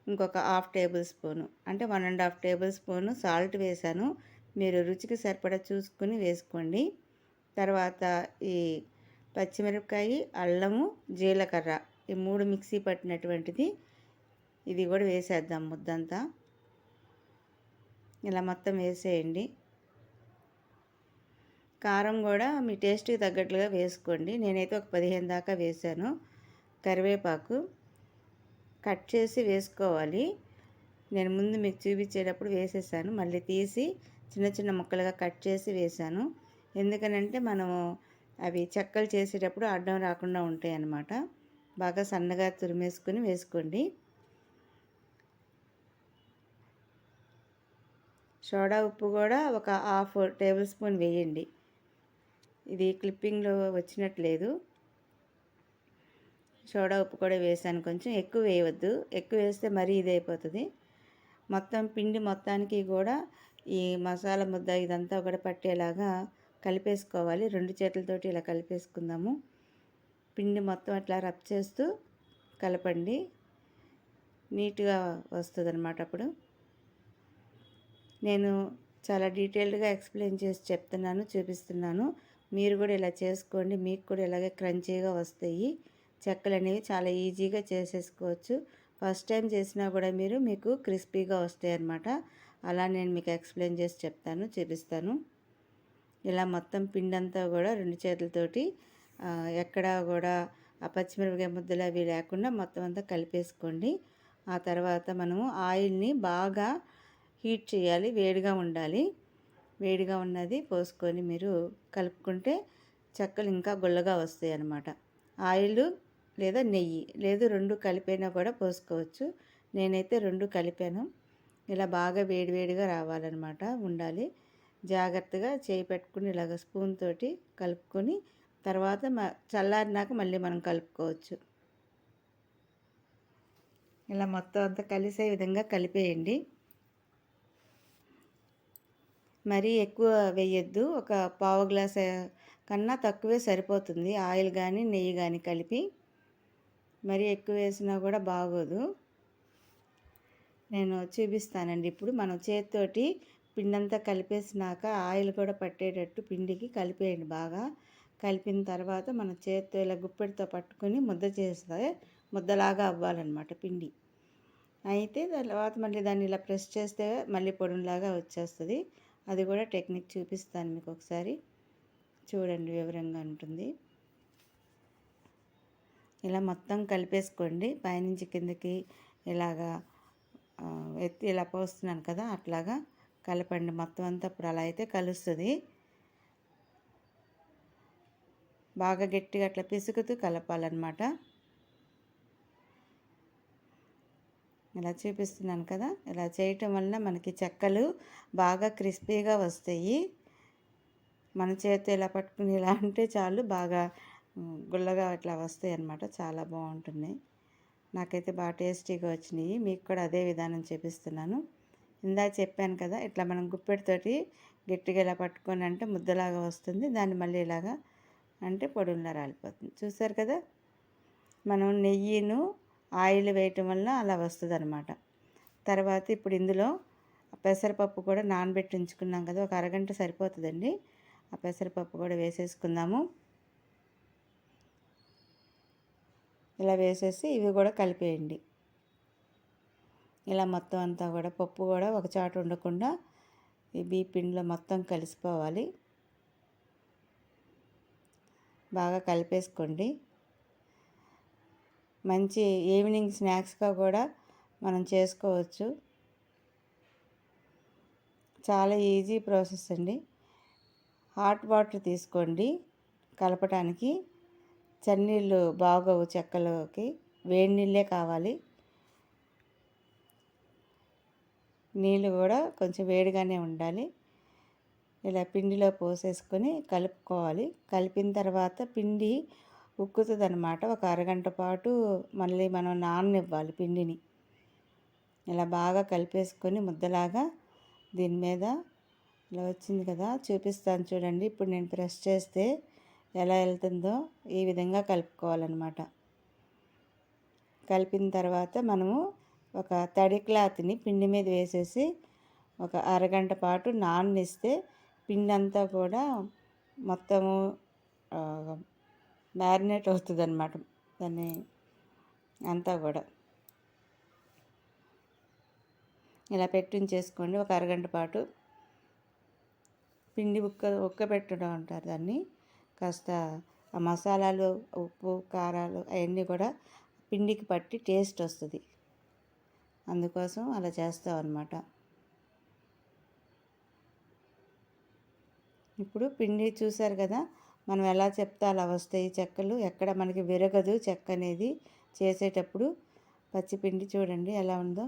Speaker 1: ఇంకొక హాఫ్ టేబుల్ స్పూను అంటే 1½ టేబుల్ స్పూను సాల్ట్ వేసాను. మీరు రుచికి సరిపడా చూసుకుని వేసుకోండి. తర్వాత ఈ పచ్చిమిరపకాయ, అల్లము, జీలకర్ర ఈ 3 మిక్సీ పట్టినటువంటిది ఇది కూడా వేసేద్దాం ముద్దంతా. ఇలా మొత్తం వేసేయండి. కారం కూడా మీ టేస్ట్కి తగ్గట్లుగా వేసుకోండి. నేనైతే ఒక 15 దాకా వేసాను. కరివేపాకు కట్ చేసి వేసుకోవాలి. నేను ముందు మీకు చూపించేటప్పుడు వేసేసాను. మళ్ళీ తీసి చిన్న చిన్న ముక్కలుగా కట్ చేసి వేసాను. ఎందుకనంటే మనము అవి చెక్కలు చేసేటప్పుడు అడ్డం రాకుండా ఉంటాయి అన్నమాట. బాగా సన్నగా తురిమేసుకుని వేసుకోండి. సోడా ఉప్పు కూడా ఒక హాఫ్ టేబుల్ స్పూన్ వేయండి. ఇది క్లిప్పింగ్లో వచ్చినట్లేదు. సోడా ఉప్పు కూడా వేసాను. కొంచెం ఎక్కువ వేయవద్దు. ఎక్కువ వేస్తే మరీ ఇదైపోతుంది. మొత్తం పిండి మొత్తానికి కూడా ఈ మసాలా ముద్ద ఇదంతా కూడా పట్టేలాగా కలిపేసుకోవాలి. 2 చేతులతోటి ఇలా కలిపేసుకుందాము. పిండి మొత్తం అట్లా రబ్ చేస్తూ కలపండి. నీట్గా వస్తుంది అన్నమాట. అప్పుడు నేను చాలా డీటెయిల్డ్గా ఎక్స్ప్లెయిన్ చేసి చెప్తున్నాను, చూపిస్తున్నాను. మీరు కూడా ఇలా చేసుకోండి. మీకు కూడా ఇలాగే క్రంచీగా వస్తాయి. చెక్కలు అనేవి చాలా ఈజీగా చేసేసుకోవచ్చు. ఫస్ట్ టైం చేసినా కూడా మీకు క్రిస్పీగా వస్తాయి అన్నమాట. అలా నేను మీకు ఎక్స్ప్లెయిన్ చేసి చెప్తాను, చూపిస్తాను. ఇలా మొత్తం పిండి అంతా కూడా 2 చేతులతోటి ఎక్కడా కూడా ఆ పచ్చిమిరపకాయ ముద్దలు అవి లేకుండా మొత్తం అంతా కలిపేసుకోండి. ఆ తర్వాత మనము ఆయిల్ని బాగా హీట్ చేయాలి. వేడిగా ఉండాలి. వేడిగా ఉన్నది పోసుకొని మీరు కలుపుకుంటే చెక్కలు ఇంకా గుల్లగా వస్తాయి అన్నమాట. ఆయిల్ లేదా నెయ్యి లేదు 2 కలిపైనా కూడా పోసుకోవచ్చు. నేనైతే 2 కలిపాను. ఇలా బాగా వేడివేడిగా రావాలన్నమాట ఉండాలి. జాగ్రత్తగా చేయి పెట్టుకుని ఇలాగ స్పూన్ తోటి కలుపుకొని తర్వాత చల్లారినాక మళ్ళీ మనం కలుపుకోవచ్చు. ఇలా మొత్తం అంతా కలిసే విధంగా కలిపేయండి. మరీ ఎక్కువ వేయొద్దు. ఒక పావు గ్లాస్ కన్నా తక్కువే సరిపోతుంది. ఆయిల్ కానీ నెయ్యి కానీ కలిపి. మరీ ఎక్కువ వేసినా కూడా బాగోదు. నేను చూపిస్తానండి. ఇప్పుడు మనం చేతితోటి పిండంతా కలిపేసినాక ఆయిల్ కూడా పట్టేటట్టు పిండికి కలిపేయండి బాగా. కలిపిన తర్వాత మన చేతితో ఇలా గుప్పెడితో పట్టుకొని ముద్ద చేస్తే ముద్దలాగా అవ్వాలన్నమాట పిండి. అయితే తర్వాత మళ్ళీ దాన్ని ఇలా ప్రెస్ చేస్తే మళ్ళీ పొడులాగా వచ్చేస్తుంది. అది కూడా టెక్నిక్ చూపిస్తాను మీకు ఒకసారి చూడండి, వివరంగా ఉంటుంది. ఇలా మొత్తం కలిపేసుకోండి. పైనుంచి కిందకి ఇలాగా ఎత్తి ఇలా పోస్తున్నాను కదా, అట్లాగా కలపండి మొత్తం అంతా. అప్పుడు అలా అయితే కలుస్తుంది. బాగా గట్టిగా అట్లా పిసుకుతూ కలపాలన్నమాట. ఇలా చూపిస్తున్నాను కదా, ఇలా చేయటం వలన మనకి చెక్కలు బాగా క్రిస్పీగా వస్తాయి. మన చేతి ఇలా పట్టుకుని ఇలా అంటే చాలు బాగా గుల్లగా ఇట్లా వస్తాయి అన్నమాట. చాలా బాగుంటున్నాయి. నాకైతే బాగా టేస్టీగా వచ్చినాయి. మీకు కూడా అదే విధానం చూపిస్తున్నాను. ఇందాక చెప్పాను కదా, ఇట్లా మనం గుప్పెడితోటి గట్టిగా ఇలా పట్టుకొని అంటే ముద్దలాగా వస్తుంది. దాన్ని మళ్ళీ ఇలాగా అంటే పొడుల్లా రాలిపోతుంది. చూసారు కదా, మనం నెయ్యిను ఆయిల్ వేయటం వల్ల అలా వస్తుంది అనమాట. తర్వాత ఇప్పుడు ఇందులో పెసరపప్పు కూడా నానబెట్టి ఉంచుకున్నాం కదా, ఒక అరగంట సరిపోతుందండి. ఆ పెసరపప్పు కూడా వేసేసుకుందాము. ఇలా వేసేసి ఇవి కూడా కలిపేయండి. ఇలా మొత్తం అంతా కూడా పప్పు కూడా ఒక చాట ఉండకుండా ఈ బియ్య పిండిలో మొత్తం కలిసిపోవాలి. బాగా కలిపేసుకోండి. మంచి ఈవినింగ్ స్నాక్స్గా కూడా మనం చేసుకోవచ్చు. చాలా ఈజీ ప్రాసెస్ అండి. హాట్ వాటర్ తీసుకోండి కలపటానికి. చన్నీళ్ళు బాగోవు చెక్కలోకి, వేడి నీళ్ళే కావాలి. నీళ్ళు కూడా కొంచెం వేడిగానే ఉండాలి. ఇలా పిండిలో పోసేసుకొని కలుపుకోవాలి. కలిపిన తర్వాత పిండి ఉక్కుతుంది అన్నమాట. ఒక అరగంట పాటు మళ్ళీ మనం నాననివ్వాలి పిండిని. ఇలా బాగా కలిపేసుకొని ముద్దలాగా దీని మీద ఇలా వచ్చింది కదా, చూపిస్తాను చూడండి. ఇప్పుడు నేను ప్రెస్ చేస్తే ఎలా వెళ్తుందో ఈ విధంగా కలుపుకోవాలన్నమాట. కలిపిన తర్వాత మనము ఒక తడి క్లాత్ని పిండి మీద వేసేసి ఒక అరగంట పాటు నాననిస్తే పిండి అంతా కూడా మొత్తము మ్యారినేట్ అవుతుంది అన్నమాట. దాన్ని అంతా కూడా ఇలా పెట్టించేసుకోండి. ఒక అరగంట పాటు పిండి ఉక్కబెట్టడం అంటారు దాన్ని. కాస్త ఆ మసాలాలు, ఉప్పు, కారాలు అవన్నీ కూడా పిండికి పట్టి టేస్ట్ వస్తుంది. అందుకోసం అలా చేస్తాం అన్నమాట. ఇప్పుడు పిండి చూసారు కదా, మనం ఎలా చెప్తే అలా వస్తాయి చెక్కలు. ఎక్కడ మనకి విరగదు చెక్క అనేది చేసేటప్పుడు. పచ్చిపిండి చూడండి ఎలా ఉందో,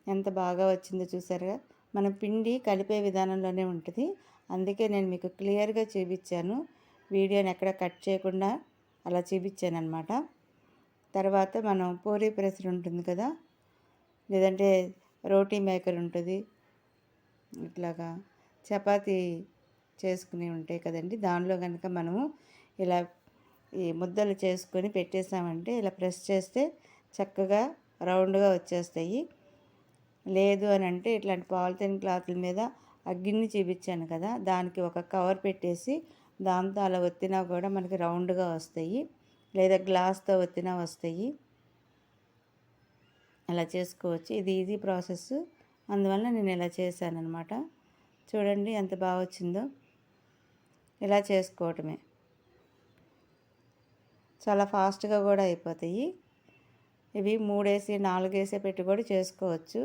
Speaker 1: ఎంత బాగా వచ్చిందో చూసారుగా. మనం పిండి కలిపే విధానంలోనే ఉంటుంది. అందుకే నేను మీకు క్లియర్గా చూపించాను. వీడియోని ఎక్కడ కట్ చేయకుండా అలా చూపించాను అనమాట. తర్వాత మనం పూరీ ప్రెసర్ ఉంటుంది కదా, లేదంటే రోటీ మేకర్ ఉంటుంది, ఇట్లాగా చపాతీ చేసుకుని ఉంటాయి కదండి. దానిలో కనుక మనము ఇలా ఈ ముద్దలు చేసుకొని పెట్టేసామంటే ఇలా ప్రెస్ చేస్తే చక్కగా రౌండ్గా వచ్చేస్తాయి. లేదు అని అంటే ఇట్లాంటి పాలిథిన్ క్లాత్ల మీద ఆ గిన్నె చూపించాను కదా, దానికి ఒక కవర్ పెట్టేసి దాంతో అలా ఒత్తినా కూడా మనకి రౌండ్గా వస్తాయి. లేదా గ్లాస్తో ఒత్తినా వస్తాయి. అలా చేసుకోవచ్చు. ఇది ఈజీ ప్రాసెస్, అందువల్ల నేను ఇలా చేశానన్నమాట. చూడండి ఎంత బాగా వచ్చిందో. ఇలా చేసుకోవటమే చాలా ఫాస్ట్గా కూడా అయిపోతాయి. ఇవి 3 వేసి 4 వేసే పెట్టి కూడా చేసుకోవచ్చు.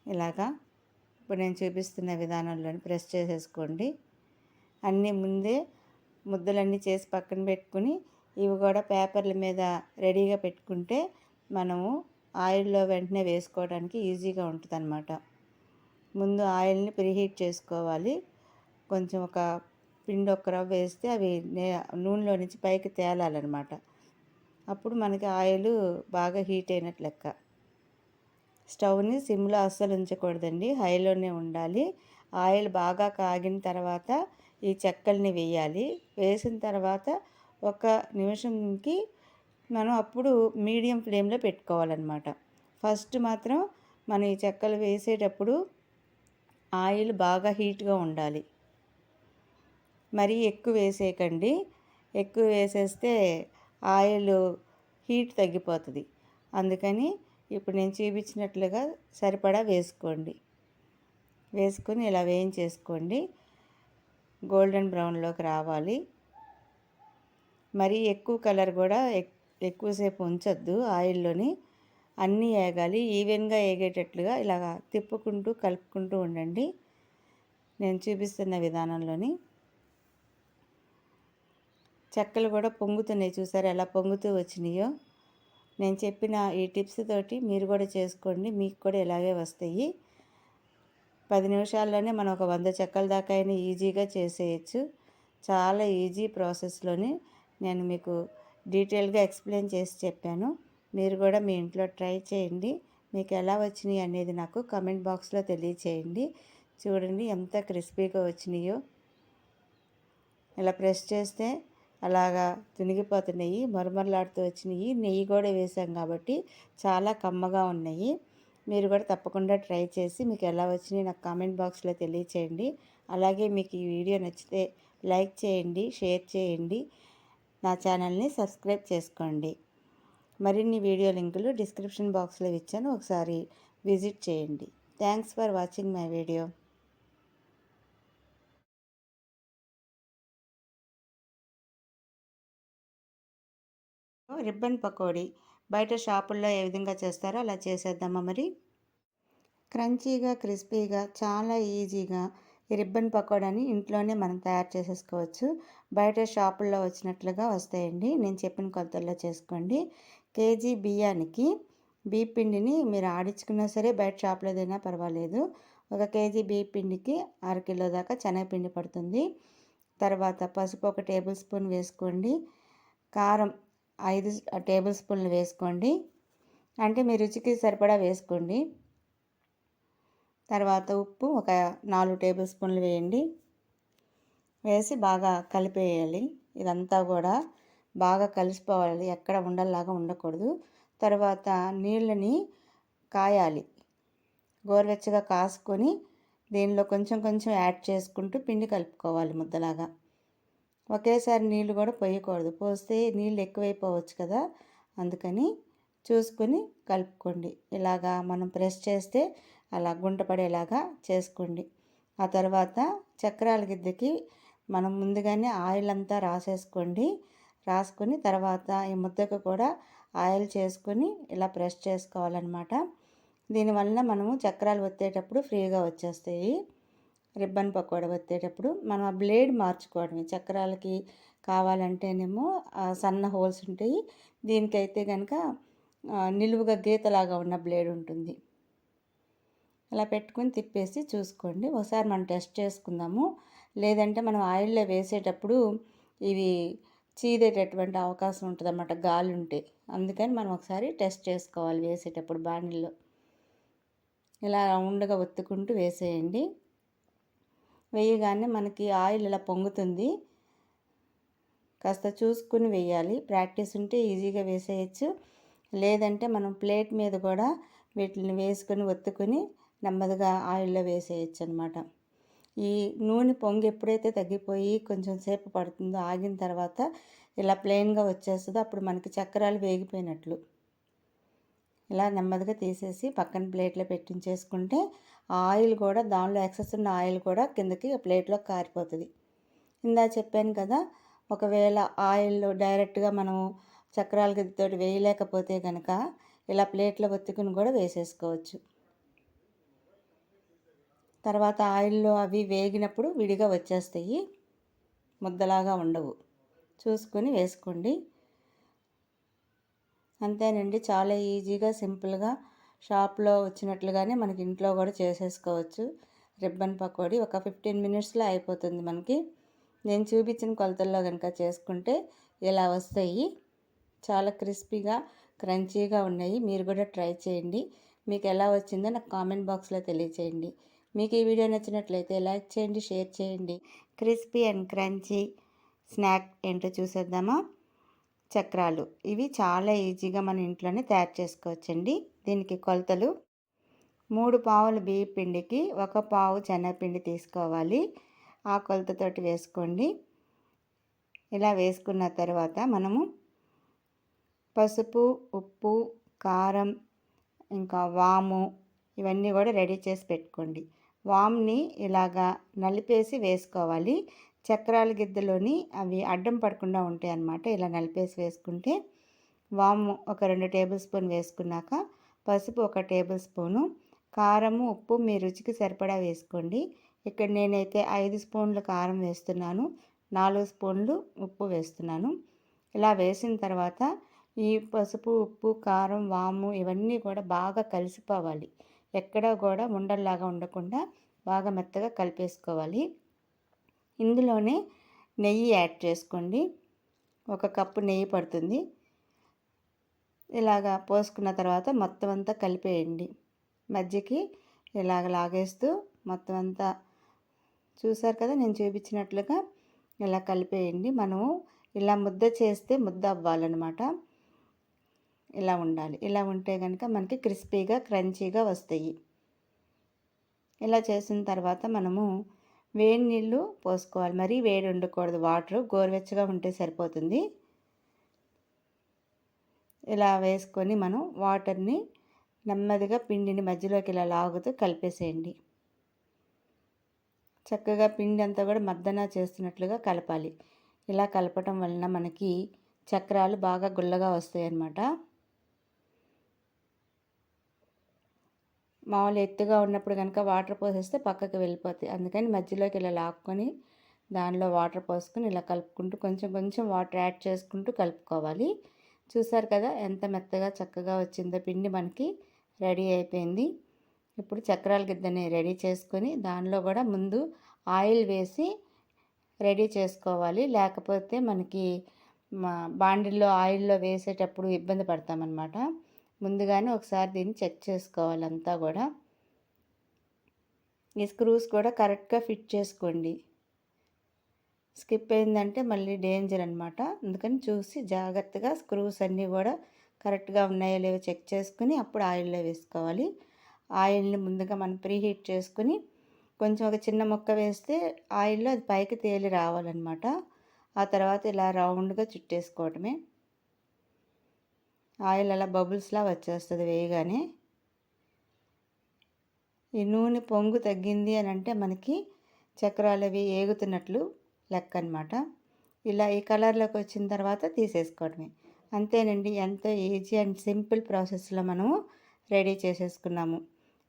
Speaker 1: ఇలాగా ఇప్పుడు నేను చూపిస్తున్న విధానంలో ప్రెస్ చేసేసుకోండి. అన్నీ ముందే ముద్దలన్నీ చేసి పక్కన పెట్టుకుని ఇవి కూడా పేపర్ల మీద రెడీగా పెట్టుకుంటే మనము ఆయిల్లో వెంటనే వేసుకోవడానికి ఈజీగా ఉంటుంది అన్నమాట. ముందు ఆయిల్ని ప్రీహీట్ చేసుకోవాలి. కొంచెం ఒక పిండి ఒక రవ్వ వేస్తే అవి నూనెలో నుంచి పైకి తేలాలన్నమాట. అప్పుడు మనకి ఆయిల్ బాగా హీట్ అయినట్లు లెక్క. స్టవ్ని సిమ్లో అస్సలు ఉంచకూడదండి, హైలోనే ఉండాలి. ఆయిల్ బాగా కాగిన తర్వాత ఈ చెక్కల్ని వేయాలి. వేసిన తర్వాత ఒక నిమిషంకి మనం అప్పుడు మీడియం ఫ్లేమ్లో పెట్టుకోవాలన్నమాట. ఫస్ట్ మాత్రం మనం ఈ చెక్కలు వేసేటప్పుడు ఆయిల్ బాగా హీట్గా ఉండాలి. మరీ ఎక్కువ వేసేయకండి. ఎక్కువ వేసేస్తే ఆయిల్ హీట్ తగ్గిపోతుంది. అందుకని ఇప్పుడు నేను చూపించినట్లుగా సరిపడా వేసుకోండి. వేసుకొని ఇలా వేయించేసుకోండి. గోల్డెన్ బ్రౌన్లోకి రావాలి. మరీ ఎక్కువ కలర్ కూడా ఎక్కువసేపు ఉంచొద్దు ఆయిల్లోని. అన్నీ వేగాలి, ఈవెన్గా వేగేటట్లుగా ఇలాగా తిప్పుకుంటూ కలుపుకుంటూ ఉండండి. నేను చూపిస్తున్న విధానంలోని చెక్కలు కూడా పొంగుతున్నాయి. చూసారు ఎలా పొంగుతూ వచ్చినాయో. నేను చెప్పిన ఈ టిప్స్ తోటి మీరు కూడా చేసుకోండి, మీకు కూడా ఇలాగే వస్తాయి. 10 నిమిషాల్లోనే మనం ఒక 100 చెక్కల దాకా అయినా ఈజీగా చేసేయచ్చు. చాలా ఈజీ ప్రాసెస్లోనే నేను మీకు డీటెయిల్గా ఎక్స్ప్లెయిన్ చేసి చెప్పాను. మీరు కూడా మీ ఇంట్లో ట్రై చేయండి. మీకు ఎలా వచ్చినాయి అనేది నాకు కమెంట్ బాక్స్లో తెలియచేయండి. చూడండి ఎంత క్రిస్పీగా వచ్చినాయో. ఇలా ప్రెస్ చేస్తే అలాగా తునిగిపోతున్నాయి, మరమరలాడుతూ వచ్చినాయి. నెయ్యి కూడా వేసాం కాబట్టి చాలా కమ్మగా ఉన్నాయి. మీరు కూడా తప్పకుండా ట్రై చేసి మీకు ఎలా వచ్చినాయి నాకు కామెంట్ బాక్స్లో తెలియచేయండి. అలాగే మీకు ఈ వీడియో నచ్చితే లైక్ చేయండి, షేర్ చేయండి, నా ఛానల్ని సబ్స్క్రైబ్ చేసుకోండి. మరిన్ని వీడియో లింకులు డిస్క్రిప్షన్ బాక్స్లో ఇచ్చాను, ఒకసారి విజిట్ చేయండి. Thanks for watching my video. Ribbon pakodi బయట షాపుల్లో ఏ విధంగా చేస్తారో అలా చేసేద్దామా మరి. క్రంచీగా, క్రిస్పీగా, చాలా ఈజీగా ఈ రిబ్బన్ పకోడాని ఇంట్లోనే మనం తయారు చేసేసుకోవచ్చు. బయట షాపుల్లో వచ్చినట్లుగా వస్తాయండి. నేను చెప్పిన కొలతల్లో చేసుకోండి. కేజీ బియ్యానికి బియ్య పిండిని మీరు ఆడించుకున్నా సరే, బయట షాప్లో ఏదైనా పర్వాలేదు. 1 కేజీ బియ్య పిండికి 1/2 కిలో దాకా శనగపిండి పడుతుంది. తర్వాత పసుపు 1 టేబుల్ స్పూన్ వేసుకోండి. కారం 5 టేబుల్ స్పూన్లు వేసుకోండి, అంటే మీ రుచికి సరిపడా వేసుకోండి. తర్వాత ఉప్పు ఒక 4 టేబుల్ స్పూన్లు వేయండి. వేసి బాగా కలిపేయాలి. ఇదంతా కూడా బాగా కలిసిపోవాలి, ఎక్కడ ఉండల్లాగా ఉండకూడదు. తర్వాత నీళ్ళని కాయాలి, గోరువెచ్చగా కాసుకొని దీనిలో కొంచెం కొంచెం యాడ్ చేసుకుంటూ పిండి కలుపుకోవాలి ముద్దలాగా. ఒకేసారి నీళ్ళు కూడా పోయకూడదు, పోస్తే నీళ్ళు ఎక్కువైపోవచ్చు కదా, అందుకని చూసుకొని కలుపుకోండి. ఇలాగా మనం ప్రెస్ చేస్తే అలా గుంట పడేలాగా చేసుకోండి. ఆ తర్వాత చక్రాల గిద్దకి మనం ముందుగానే ఆయిల్ అంతా రాసేసుకోండి. రాసుకొని తర్వాత ఈ ముద్దకు కూడా ఆయిల్ చేసుకొని ఇలా ప్రెస్ చేసుకోవాలన్నమాట. దీనివల్ల మనము చక్రాలు ఒత్తేటప్పుడు ఫ్రీగా వచ్చేస్తాయి. రిబ్బన్ పకోడా ఒత్తేటప్పుడు మనం ఆ బ్లేడ్ మార్చుకోవడమే. చక్రాలకి కావాలంటేనేమో సన్న హోల్స్ ఉంటాయి, దీనికైతే కనుక నిలువుగా గీతలాగా ఉన్న బ్లేడ్ ఉంటుంది. అలా పెట్టుకుని తిప్పేసి చూసుకోండి. ఒకసారి మనం టెస్ట్ చేసుకుందాము. లేదంటే మనం ఆయిల్లో వేసేటప్పుడు ఇవి చీదేటటువంటి అవకాశం ఉంటుంది అన్నమాట, గాలి ఉంటే. అందుకని మనం ఒకసారి టెస్ట్ చేసుకోవాలి వేసేటప్పుడు బాణీల్లో. ఇలా రౌండ్గా ఒత్తుకుంటూ వేసేయండి. వేయగానే మనకి ఆయిల్ ఇలా పొంగుతుంది, కాస్త చూసుకుని వేయాలి. ప్రాక్టీస్ ఉంటే ఈజీగా వేసేయచ్చు. లేదంటే మనం ప్లేట్ మీద కూడా వీటిని వేసుకొని ఒత్తుకొని నెమ్మదిగా ఆయిల్లో వేసేయచ్చు అనమాట. ఈ నూనె పొంగి ఎప్పుడైతే తగ్గిపోయి కొంచెం సేపు పడుతుందో, ఆగిన తర్వాత ఇలా ప్లెయిన్గా వచ్చేస్తుందో అప్పుడు మనకి చక్రాలు వేగిపోయినట్లు. ఇలా నెమ్మదిగా తీసేసి పక్కన ప్లేట్లో పెట్టించేసుకుంటే ఆయిల్ కూడా, దానిలో ఎక్సెస్ ఉన్న ఆయిల్ కూడా కిందకి ప్లేట్లో కారిపోతుంది. ఇందా చెప్పాను కదా, ఒకవేళ ఆయిల్లో డైరెక్ట్గా మనం చక్రాల గిద్దతోటి వేయలేకపోతే కనుక ఇలా ప్లేట్లో ఒత్తుకుని కూడా వేసేసుకోవచ్చు. తర్వాత ఆయిల్లో అవి వేగినప్పుడు విడిగా వచ్చేస్తాయి, ముద్దలాగా ఉండవు. చూసుకొని వేసుకోండి. అంతేనండి, చాలా ఈజీగా సింపుల్గా షాప్లో వచ్చినట్లుగానే మనకి ఇంట్లో కూడా చేసేసుకోవచ్చు. రిబ్బన్ పకోడీ ఒక 15 మినిట్స్లో అయిపోతుంది మనకి. నేను చూపించిన కొలతల్లో కనుక చేసుకుంటే ఇలా వస్తాయి. చాలా క్రిస్పీగా, క్రంచీగా ఉన్నాయి. మీరు కూడా ట్రై చేయండి. మీకు ఎలా వచ్చిందో నాకు కామెంట్ బాక్స్లో తెలియచేయండి. మీకు ఈ వీడియో నచ్చినట్లయితే లైక్ చేయండి, షేర్ చేయండి. క్రిస్పీ అండ్ క్రంచీ స్నాక్ ఏంటో చూసేద్దామా. చక్రాలు ఇవి చాలా ఈజీగా మన ఇంట్లోనే తయారు చేసుకోవచ్చండి. దీనికి కొలతలు: 3 పావుల బియ్య పిండికి 1 పావు శనగపిండి తీసుకోవాలి. ఆ కొలతతోటి వేసుకోండి. ఇలా వేసుకున్న తర్వాత మనము పసుపు, ఉప్పు, కారం, ఇంకా వాము ఇవన్నీ కూడా రెడీ చేసి పెట్టుకోండి. వామ్ని ఇలాగా నలిపేసి వేసుకోవాలి. చక్రాల గిద్దలోని అవి అడ్డం పడకుండా ఉంటాయి అన్నమాట. ఇలా నలిపేసి వేసుకుంటే వాము ఒక 2 టేబుల్ స్పూన్ వేసుకున్నాక పసుపు 1 టేబుల్ స్పూను, కారము, ఉప్పు మీ రుచికి సరిపడా వేసుకోండి. ఇక్కడ నేనైతే 5 స్పూన్లు కారం వేస్తున్నాను, 4 స్పూన్లు ఉప్పు వేస్తున్నాను. ఇలా వేసిన తర్వాత ఈ పసుపు, ఉప్పు, కారం, వాము ఇవన్నీ కూడా బాగా కలిసిపోవాలి. ఎక్కడా కూడా ఉండల్లాగా ఉండకుండా బాగా మెత్తగా కలిపేసుకోవాలి. ఇందులోనే నెయ్యి యాడ్ చేసుకోండి. 1 కప్పు నెయ్యి పడుతుంది. ఇలాగా పోసుకున్న తర్వాత మొత్తం అంతా కలిపేయండి. మధ్యకి ఇలాగ లాగేస్తూ మొత్తం అంతా చూసారు కదా, నేను చూపించినట్లుగా ఇలా కలిపేయండి. మనము ఇలా ముద్ద చేస్తే ముద్ద అవ్వాలన్నమాట. ఇలా ఉండాలి. ఇలా ఉంటే కనుక మనకి క్రిస్పీగా క్రంచీగా వస్తాయి. ఇలా చేసిన తర్వాత మనము వేడి నీళ్ళు పోసుకోవాలి. మరీ వేడి ఉండకూడదు. వాటర్ గోరువెచ్చగా ఉంటే సరిపోతుంది. ఇలా వేసుకొని మనం వాటర్ని నెమ్మదిగా పిండిని మధ్యలోకి ఇలా లాగుతూ కలిపేసేయండి. చక్కగా పిండి అంతా కూడా మర్దన చేస్తున్నట్లుగా కలపాలి. ఇలా కలపటం వలన మనకి చక్రాలు బాగా గుల్లగా వస్తాయి అన్నమాట. మామూలు ఎత్తుగా ఉన్నప్పుడు కనుక వాటర్ పోసేస్తే పక్కకి వెళ్ళిపోతాయి. అందుకని మధ్యలోకి ఇలా లాక్కొని దానిలో వాటర్ పోసుకొని ఇలా కలుపుకుంటూ కొంచెం కొంచెం వాటర్ యాడ్ చేసుకుంటూ కలుపుకోవాలి. చూసారు కదా ఎంత మెత్తగా చక్కగా వచ్చిందో పిండి మనకి రెడీ అయిపోయింది. ఇప్పుడు చక్రాల గిద్దని రెడీ చేసుకొని దానిలో కూడా ముందు ఆయిల్ వేసి రెడీ చేసుకోవాలి. లేకపోతే మనకి బాండిల్లో ఆయిల్లో వేసేటప్పుడు ఇబ్బంది పడతామన్నమాట. ముందుగానే ఒకసారి దీన్ని చెక్ చేసుకోవాలి అంతా కూడా. ఈ స్క్రూస్ కూడా కరెక్ట్గా ఫిట్ చేసుకోండి. స్కిప్ అయిందంటే మళ్ళీ డేంజర్ అనమాట. అందుకని చూసి జాగ్రత్తగా స్క్రూస్ అన్నీ కూడా కరెక్ట్గా ఉన్నాయో లేవో చెక్ చేసుకుని అప్పుడు ఆయిల్లో వేసుకోవాలి. ఆయిల్ని ముందుగా మనం ప్రీహీట్ చేసుకుని కొంచెం ఒక చిన్న ముక్క వేస్తే ఆయిల్లో అది పైకి తేలి రావాలన్నమాట. ఆ తర్వాత ఇలా రౌండ్గా చుట్టేసుకోవటమే. ఆయిల్ అలా బబుల్స్లా వచ్చేస్తుంది వేయగానే. ఈ నూనె పొంగు తగ్గింది అని అంటే మనకి చక్రాలు అవి ఏగుతున్నట్లు లెక్క అనమాట. ఇలా ఈ కలర్లోకి వచ్చిన తర్వాత తీసేసుకోవడమే. అంతేనండి, ఎంతో ఈజీ అండ్ సింపుల్ ప్రాసెస్లో మనము రెడీ చేసేసుకున్నాము.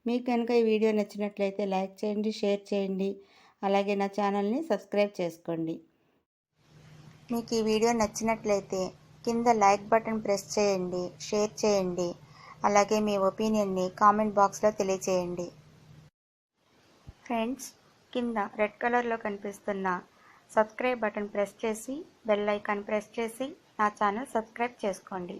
Speaker 1: మీకు కనుక ఈ వీడియో నచ్చినట్లయితే లైక్ చేయండి, షేర్ చేయండి, అలాగే నా ఛానల్ని సబ్స్క్రైబ్ చేసుకోండి. మీకు ఈ వీడియో నచ్చినట్లయితే కింద లైక్ బటన్ ప్రెస్ చేయండి, షేర్ చేయండి, అలాగే మీ ఒపీనియన్ని కామెంట్ బాక్స్లో తెలియచేయండి. ఫ్రెండ్స్, కింద రెడ్ కలర్లో కనిపిస్తున్న సబ్స్క్రైబ్ బటన్ ప్రెస్ చేసి బెల్ ఐకాన్ ప్రెస్ చేసి నా ఛానల్ సబ్స్క్రైబ్ చేసుకోండి.